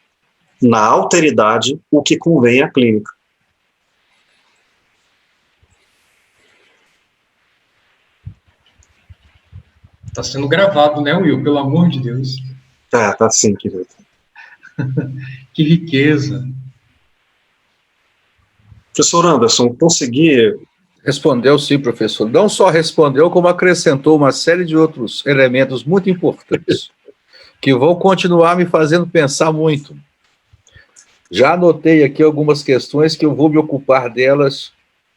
na alteridade, o que convém à clínica. Está sendo gravado, né, Will? Pelo amor de Deus. Tá sim, querido. Que riqueza. Professor Anderson, consegui... Respondeu sim, professor. Não só respondeu, como acrescentou uma série de outros elementos muito importantes, que vão continuar me fazendo pensar muito. Já anotei aqui algumas questões que eu vou me ocupar delas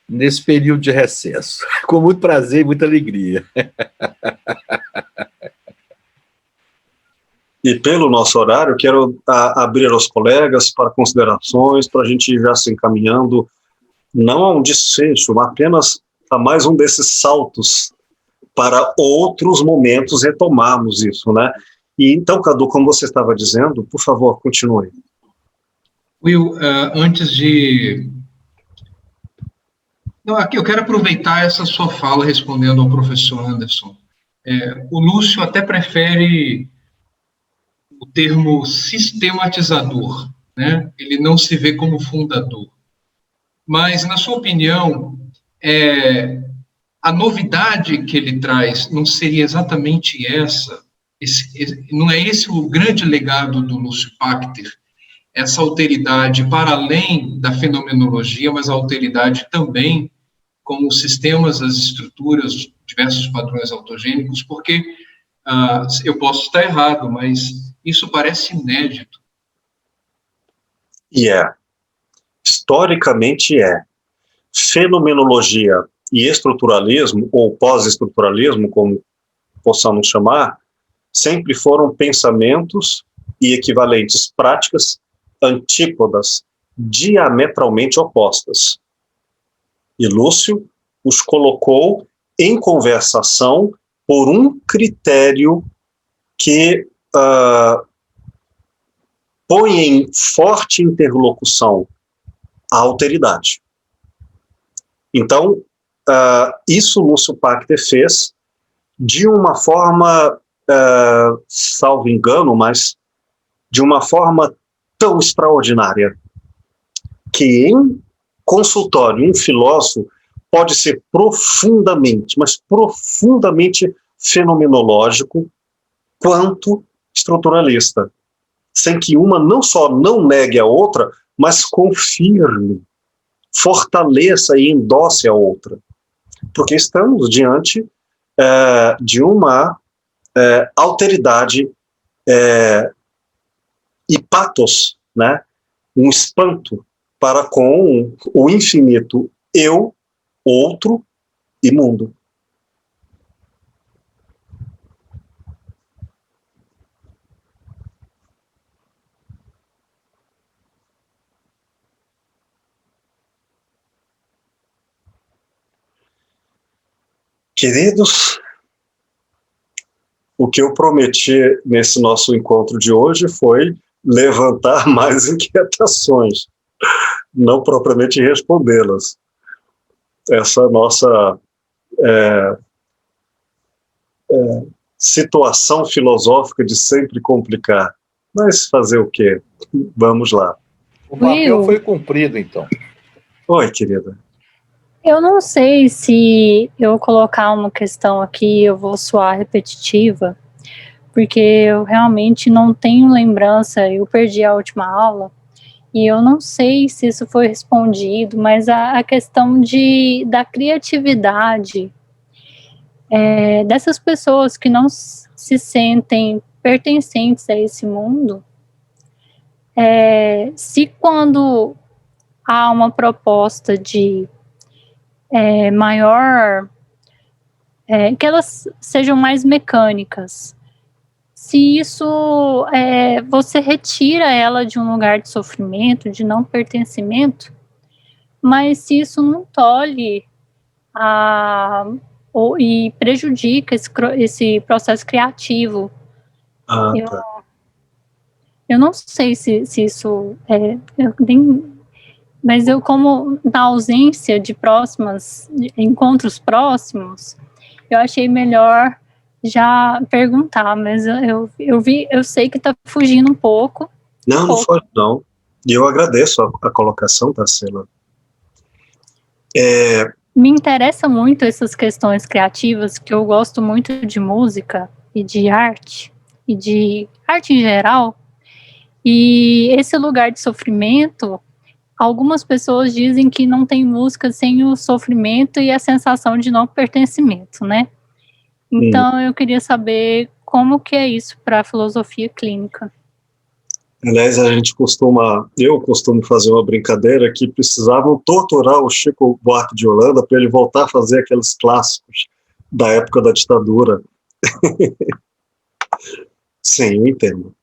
nesse período de recesso. Com muito prazer e muita alegria. E pelo nosso horário, quero abrir aos colegas para considerações, para a gente ir já se encaminhando, não a um desfecho, mas apenas a mais um desses saltos para outros momentos retomarmos isso, né? E então, Cadu, como você estava dizendo, por favor, continue. Will, antes de... Não, aqui eu quero aproveitar essa sua fala respondendo ao professor Anderson. O Lúcio até prefere o termo sistematizador, né? Ele não se vê como fundador. Mas, na sua opinião, a novidade que ele traz não seria exatamente essa? Não é esse o grande legado do Lúcio Pachter? Essa alteridade para além da fenomenologia, mas a alteridade também com os sistemas, as estruturas, diversos padrões autogênicos, porque eu posso estar errado, mas isso parece inédito. E historicamente fenomenologia e estruturalismo, ou pós-estruturalismo, como possamos chamar, sempre foram pensamentos e equivalentes práticas antípodas, diametralmente opostas. E Lúcio os colocou em conversação por um critério que põe em forte interlocução a alteridade. Então, isso Lúcio Pachter fez de uma forma, salvo engano, mas de uma forma tão extraordinária, que em consultório, um filósofo pode ser profundamente, mas profundamente fenomenológico, quanto estruturalista, sem que uma não só não negue a outra, mas confirme, fortaleça e endosse a outra. Porque estamos diante de uma alteridade e patos, né? Um espanto para com o infinito eu, outro e mundo. Queridos, o que eu prometi nesse nosso encontro de hoje foi levantar mais inquietações, não propriamente respondê-las. Essa nossa situação filosófica de sempre complicar. Mas fazer o quê? Vamos lá. O papel foi cumprido, então. Oi, querida. Eu não sei se eu colocar uma questão aqui eu vou soar repetitiva, porque eu realmente não tenho lembrança, eu perdi a última aula, e eu não sei se isso foi respondido, mas a questão da criatividade dessas pessoas que não se sentem pertencentes a esse mundo, se quando há uma proposta de maior, que elas sejam mais mecânicas, se isso você retira ela de um lugar de sofrimento, de não pertencimento, mas se isso não tolhe e prejudica esse processo criativo. Eu não sei se isso mas eu, como na ausência de encontros próximos, eu achei melhor já perguntar, mas eu sei que está fugindo um pouco. Não foge não. E eu agradeço a colocação, Tarsila. Me interessa muito essas questões criativas, que eu gosto muito de música e de arte em geral, e esse lugar de sofrimento, algumas pessoas dizem que não tem música sem o sofrimento e a sensação de não pertencimento, né? Então, eu queria saber como que é isso para a filosofia clínica. Aliás, eu costumo fazer uma brincadeira que precisavam torturar o Chico Buarque de Holanda para ele voltar a fazer aqueles clássicos da época da ditadura. Sim, eu entendo.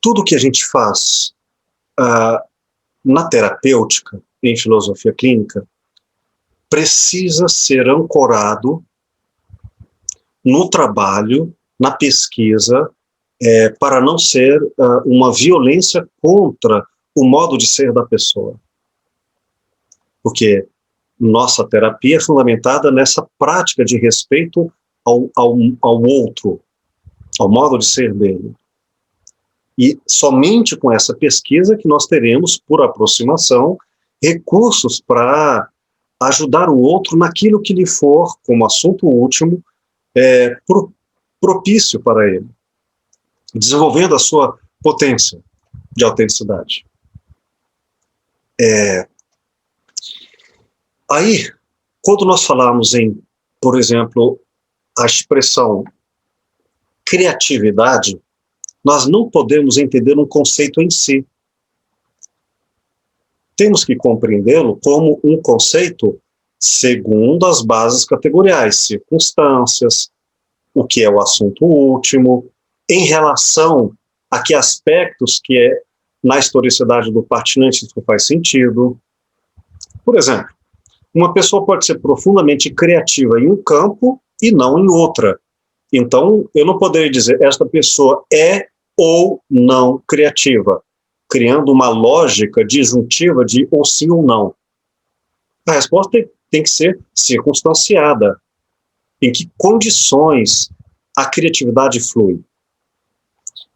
Tudo que a gente faz na terapêutica, em filosofia clínica, precisa ser ancorado no trabalho, na pesquisa, para não ser uma violência contra o modo de ser da pessoa. Porque nossa terapia é fundamentada nessa prática de respeito ao outro, ao modo de ser dele. E somente com essa pesquisa que nós teremos, por aproximação, recursos para ajudar o outro naquilo que lhe for, como assunto último, propício para ele, desenvolvendo a sua potência de autenticidade. Aí, quando nós falamos em, por exemplo, a expressão criatividade, nós não podemos entender um conceito em si. Temos que compreendê-lo como um conceito segundo as bases categoriais, circunstâncias, o que é o assunto último, em relação a que aspectos que na historicidade do partilhante isso faz sentido. Por exemplo, uma pessoa pode ser profundamente criativa em um campo e não em outra. Então, eu não poderia dizer esta pessoa é ou não criativa, criando uma lógica disjuntiva de ou sim ou não. A resposta tem que ser circunstanciada. Em que condições a criatividade flui?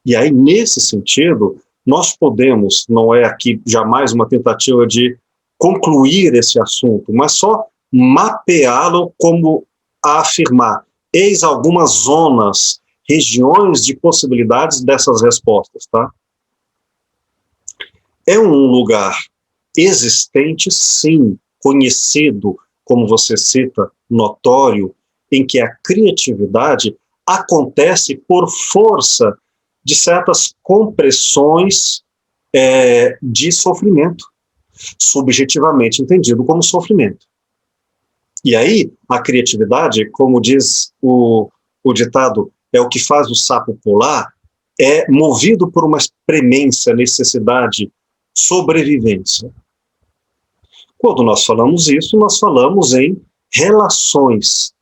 E aí, nesse sentido, nós podemos, não é aqui jamais uma tentativa de concluir esse assunto, mas só mapeá-lo como a afirmar. Eis algumas zonas, regiões de possibilidades dessas respostas, tá? É um lugar existente, sim, conhecido, como você cita, notório, em que a criatividade acontece por força de certas compressões de sofrimento, subjetivamente entendido como sofrimento. E aí, a criatividade, como diz o ditado, é o que faz o sapo pular, é movido por uma premência, necessidade, sobrevivência. Quando nós falamos isso, nós falamos em relações,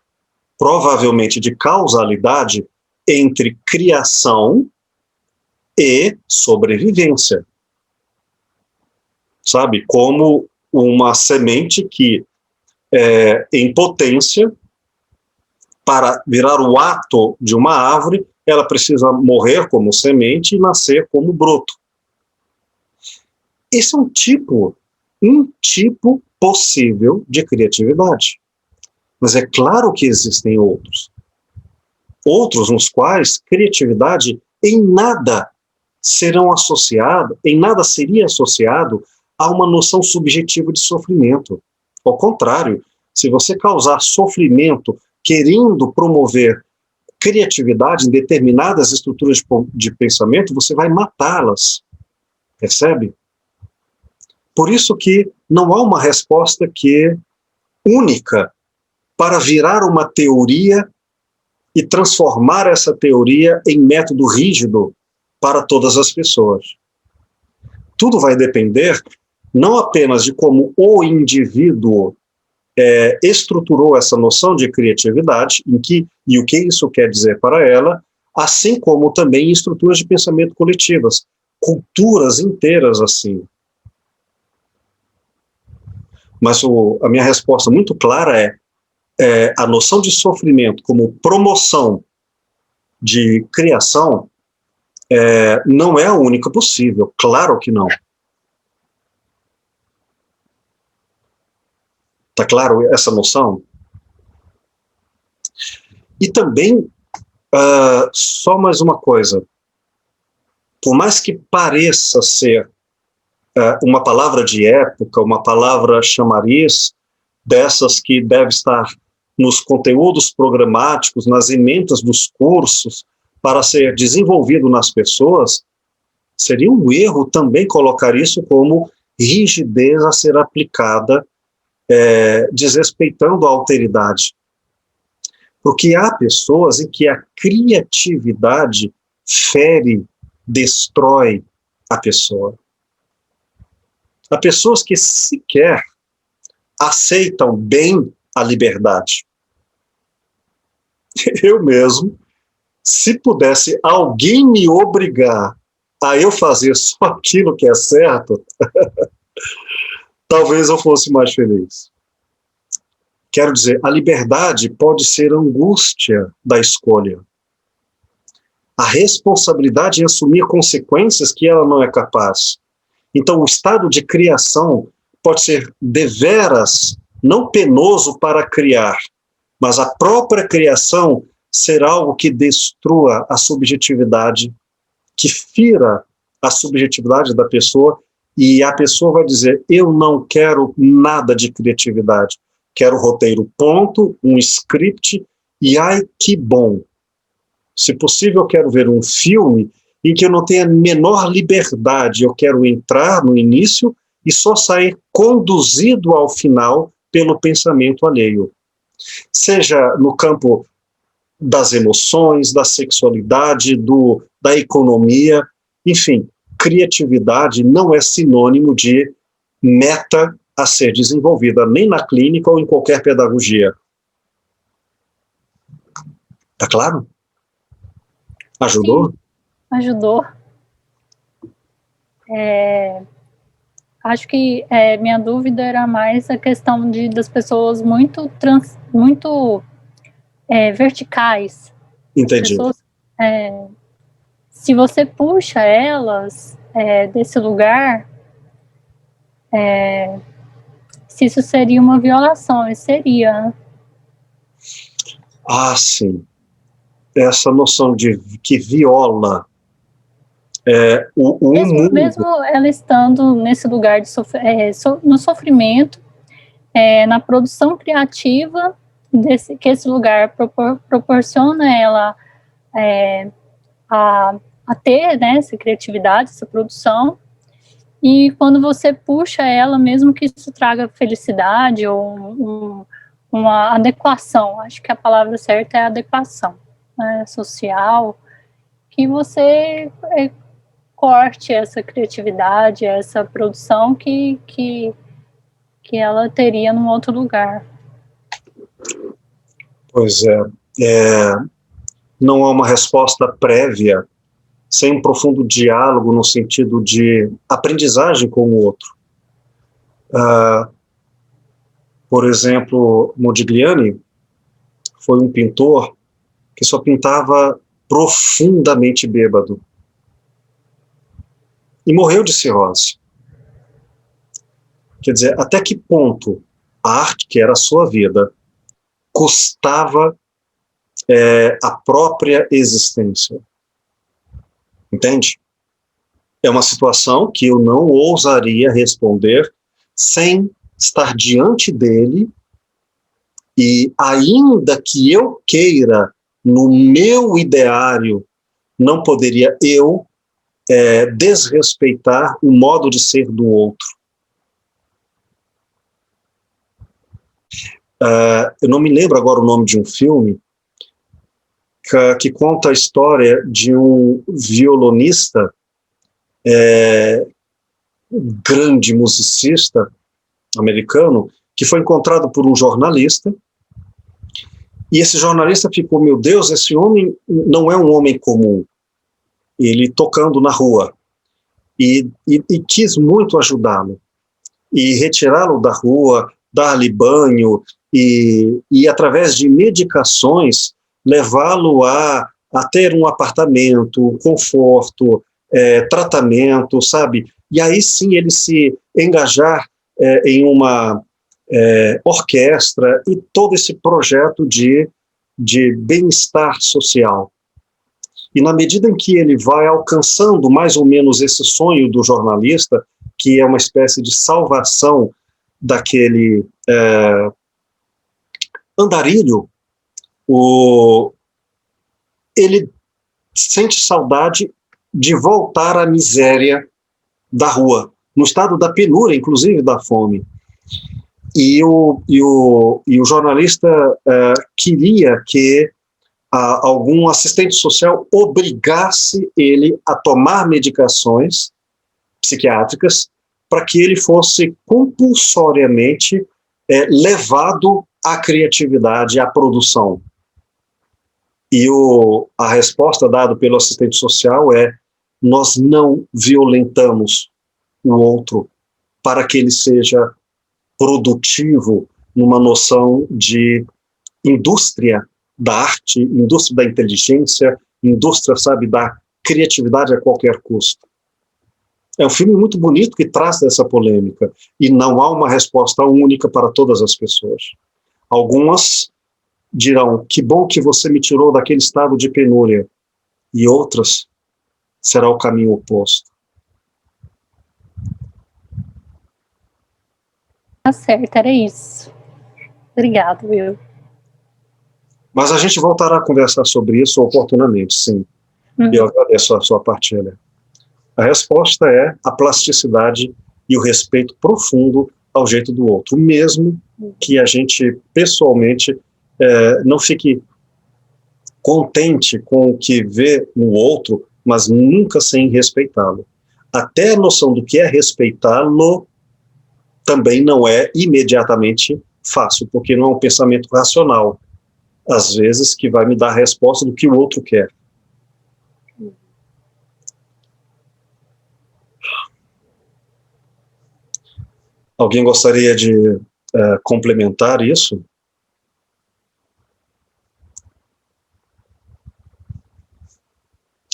provavelmente de causalidade, entre criação e sobrevivência. Sabe? Como uma semente que em potência, para virar o ato de uma árvore, ela precisa morrer como semente e nascer como broto. Esse é um tipo possível de criatividade. Mas é claro que existem outros. Outros nos quais criatividade em nada seria associado a uma noção subjetiva de sofrimento. Ao contrário, se você causar sofrimento querendo promover criatividade em determinadas estruturas de pensamento, você vai matá-las. Percebe? Por isso que não há uma resposta única para virar uma teoria e transformar essa teoria em método rígido para todas as pessoas. Tudo vai depender não apenas de como o indivíduo estruturou essa noção de criatividade, e o que isso quer dizer para ela, assim como também em estruturas de pensamento coletivas, culturas inteiras assim. Mas a minha resposta muito clara a noção de sofrimento como promoção de criação não é a única possível, claro que não. Está claro essa noção? E também, só mais uma coisa, por mais que pareça ser uma palavra de época, uma palavra chamariz, dessas que deve estar nos conteúdos programáticos, nas emendas dos cursos, para ser desenvolvido nas pessoas, seria um erro também colocar isso como rigidez a ser aplicada, desrespeitando a alteridade. Porque há pessoas em que a criatividade fere, destrói a pessoa. Há pessoas que sequer aceitam bem a liberdade. eu mesmo, se pudesse alguém me obrigar a eu fazer só aquilo que é certo, talvez eu fosse mais feliz. Quero dizer, a liberdade pode ser a angústia da escolha. A responsabilidade em assumir consequências que ela não é capaz. Então, o estado de criação pode ser deveras não penoso para criar, mas a própria criação ser algo que destrua a subjetividade, que fira a subjetividade da pessoa, e a pessoa vai dizer, eu não quero nada de criatividade, quero roteiro ponto, um script, e ai, que bom. Se possível, eu quero ver um filme em que eu não tenha a menor liberdade, eu quero entrar no início e só sair conduzido ao final pelo pensamento alheio. Seja no campo das emoções, da sexualidade, da economia, enfim, criatividade não é sinônimo de meta a ser desenvolvida, nem na clínica ou em qualquer pedagogia. Tá claro? Ajudou? Sim, ajudou. Acho que minha dúvida era mais a questão das pessoas muito verticais. Entendi. Pessoas, se você puxa elas desse lugar, se isso seria uma violação, e seria, né? Ah, sim. Essa noção de que viola o mundo. Mesmo ela estando nesse lugar no sofrimento, na produção criativa, que esse lugar proporciona ela a ter, né, essa criatividade, essa produção, e quando você puxa ela, mesmo que isso traga felicidade ou uma adequação, acho que a palavra certa é adequação, né, social, que você corte essa criatividade, essa produção que ela teria num outro lugar. Pois não há uma resposta prévia sem um profundo diálogo no sentido de aprendizagem com o outro. Por exemplo, Modigliani foi um pintor que só pintava profundamente bêbado. E morreu de cirrose. Quer dizer, até que ponto a arte, que era a sua vida, custava a própria existência? Entende? É uma situação que eu não ousaria responder sem estar diante dele, e ainda que eu queira, no meu ideário, não poderia eu desrespeitar o modo de ser do outro. Eu não me lembro agora o nome de um filme que conta a história de um violonista, grande musicista americano, que foi encontrado por um jornalista, e esse jornalista ficou, meu Deus, esse homem não é um homem comum, ele tocando na rua, e quis muito ajudá-lo, e retirá-lo da rua, dar-lhe banho, e através de medicações, levá-lo a ter um apartamento, conforto, tratamento, sabe? E aí sim ele se engajar em uma orquestra e todo esse projeto de bem-estar social. E na medida em que ele vai alcançando mais ou menos esse sonho do jornalista, que é uma espécie de salvação daquele andarilho, ele sente saudade de voltar à miséria da rua, no estado da penúria, inclusive da fome. E o jornalista queria que algum assistente social obrigasse ele a tomar medicações psiquiátricas para que ele fosse compulsoriamente levado à criatividade, à produção. E a resposta dada pelo assistente social é: nós não violentamos o outro para que ele seja produtivo numa noção de indústria da arte, indústria da inteligência, indústria, sabe, da criatividade a qualquer custo. É um filme muito bonito que traz essa polêmica, e não há uma resposta única para todas as pessoas. Algumas dirão: que bom que você me tirou daquele estado de penúria, e outras será o caminho oposto. Tá certo, era isso. Obrigado, Will. Mas a gente voltará a conversar sobre isso oportunamente, sim. Eu agradeço a sua partilha. A resposta é a plasticidade e o respeito profundo ao jeito do outro, mesmo que a gente, pessoalmente, não fique contente com o que vê no outro, mas nunca sem respeitá-lo. Até a noção do que é respeitá-lo também não é imediatamente fácil, porque não é um pensamento racional, às vezes, que vai me dar a resposta do que o outro quer. Alguém gostaria de complementar isso?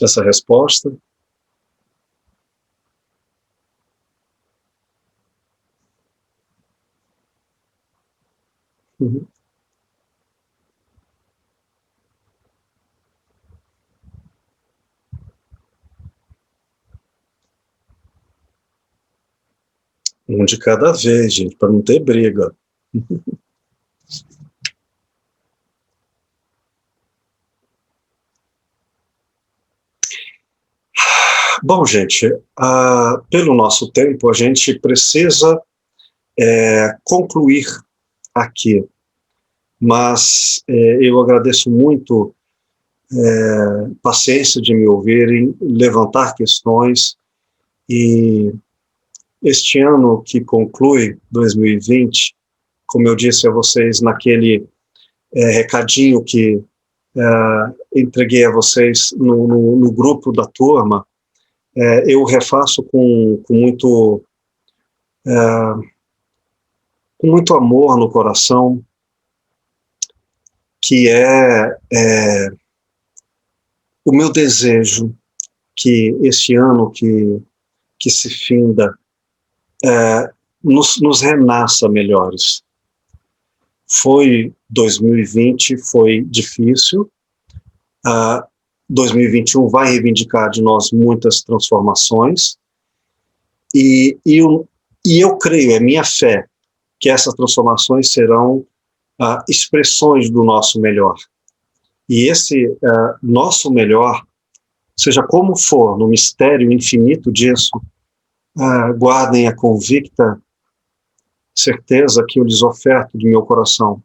Essa resposta? Uhum. Um de cada vez, gente, para não ter briga. Bom, gente, pelo nosso tempo, a gente precisa concluir aqui. Mas eu agradeço muito paciência de me ouvirem, levantar questões, e este ano que conclui, 2020, como eu disse a vocês naquele recadinho que entreguei a vocês no grupo da turma, eu refaço com muito amor no coração, que é o meu desejo que este ano que se finda nos renasça melhores. 2020 foi difícil, 2021 vai reivindicar de nós muitas transformações, e eu creio, é minha fé, que essas transformações serão expressões do nosso melhor. E esse nosso melhor, seja como for, no mistério infinito disso, guardem a convicta certeza que eu lhes oferto de meu coração.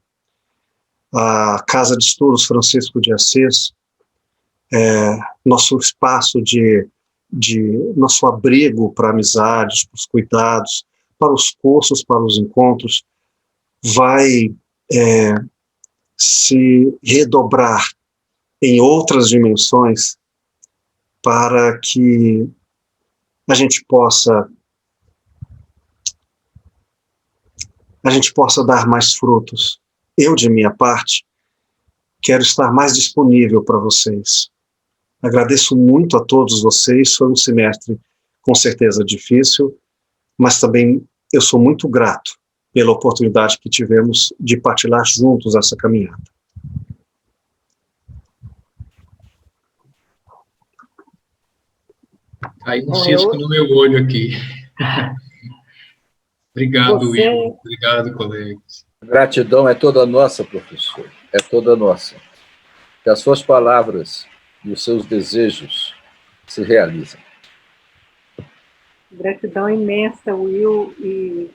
A Casa de Estudos Francisco de Assis, nosso espaço nosso abrigo para amizades, para os cuidados, para os cursos, para os encontros, vai se redobrar em outras dimensões para que a gente possa dar mais frutos. Eu, de minha parte, quero estar mais disponível para vocês. Agradeço muito a todos vocês, foi um semestre com certeza difícil, mas também eu sou muito grato pela oportunidade que tivemos de partilhar juntos essa caminhada. Aí um cisco no meu olho aqui. Obrigado, Will. Obrigado, colegas. Gratidão é toda nossa, professor. É toda nossa. Que as suas palavras e os seus desejos se realizem. Gratidão imensa, Will e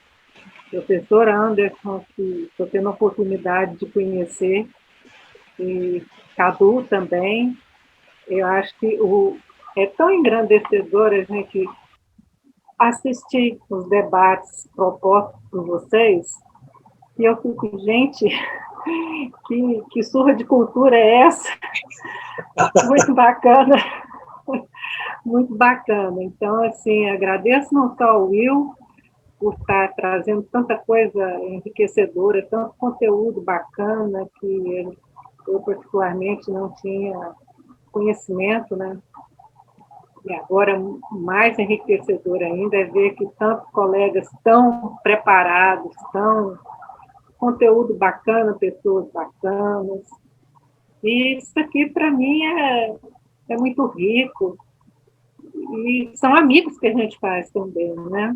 professor Anderson, que estou tendo a oportunidade de conhecer, e Cadu também. Eu acho que é tão engrandecedor a gente assistir os debates propostos por vocês, e eu fico, gente, Que surra de cultura é essa? Muito bacana. Muito bacana. Então, assim, agradeço não só ao Will por estar trazendo tanta coisa enriquecedora, tanto conteúdo bacana que eu particularmente não tinha conhecimento, né? E agora, mais enriquecedor ainda é ver que tantos colegas tão preparados, tão conteúdo bacana, pessoas bacanas. E isso aqui, para mim, é muito rico. E são amigos que a gente faz também, né?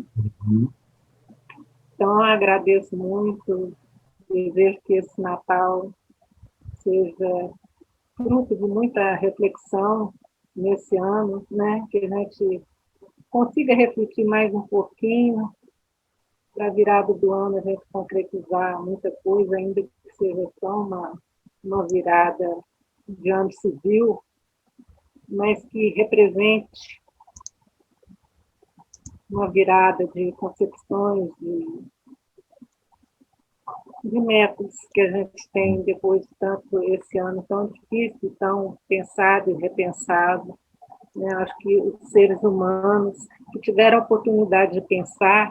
Então, eu agradeço muito. Desejo que esse Natal seja fruto de muita reflexão nesse ano, né? Que a gente consiga refletir mais um pouquinho, para a virada do ano a gente concretizar muita coisa, ainda que seja só uma virada de ano civil, mas que represente uma virada de concepções, de metas que a gente tem depois de tanto esse ano tão difícil, tão pensado e repensado. Né? Acho que os seres humanos que tiveram a oportunidade de pensar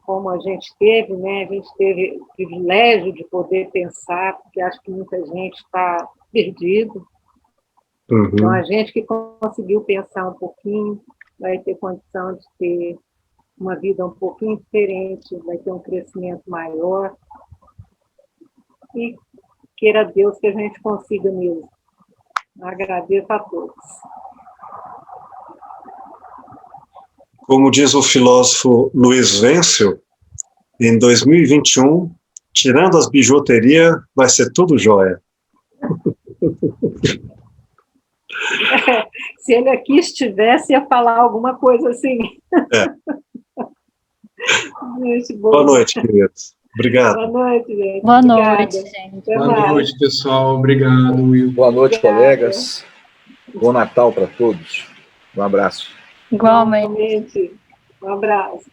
como a gente teve, né? A gente teve o privilégio de poder pensar, porque acho que muita gente está perdido. Então, a gente que conseguiu pensar um pouquinho vai ter condição de ter uma vida um pouquinho diferente, vai ter um crescimento maior. E queira Deus que a gente consiga mesmo. Agradeço a todos. Como diz o filósofo Luiz Wenzzel, em 2021, tirando as bijuterias, vai ser tudo jóia. Se ele aqui estivesse, ia falar alguma coisa assim. Gente, boa noite, queridos. Obrigado. Boa noite, gente. Boa Obrigada. noite, gente. Boa noite, pessoal. Obrigado, Will. Boa noite, Obrigada. colegas. Bom Natal para todos. Um abraço. Igualmente. Um abraço.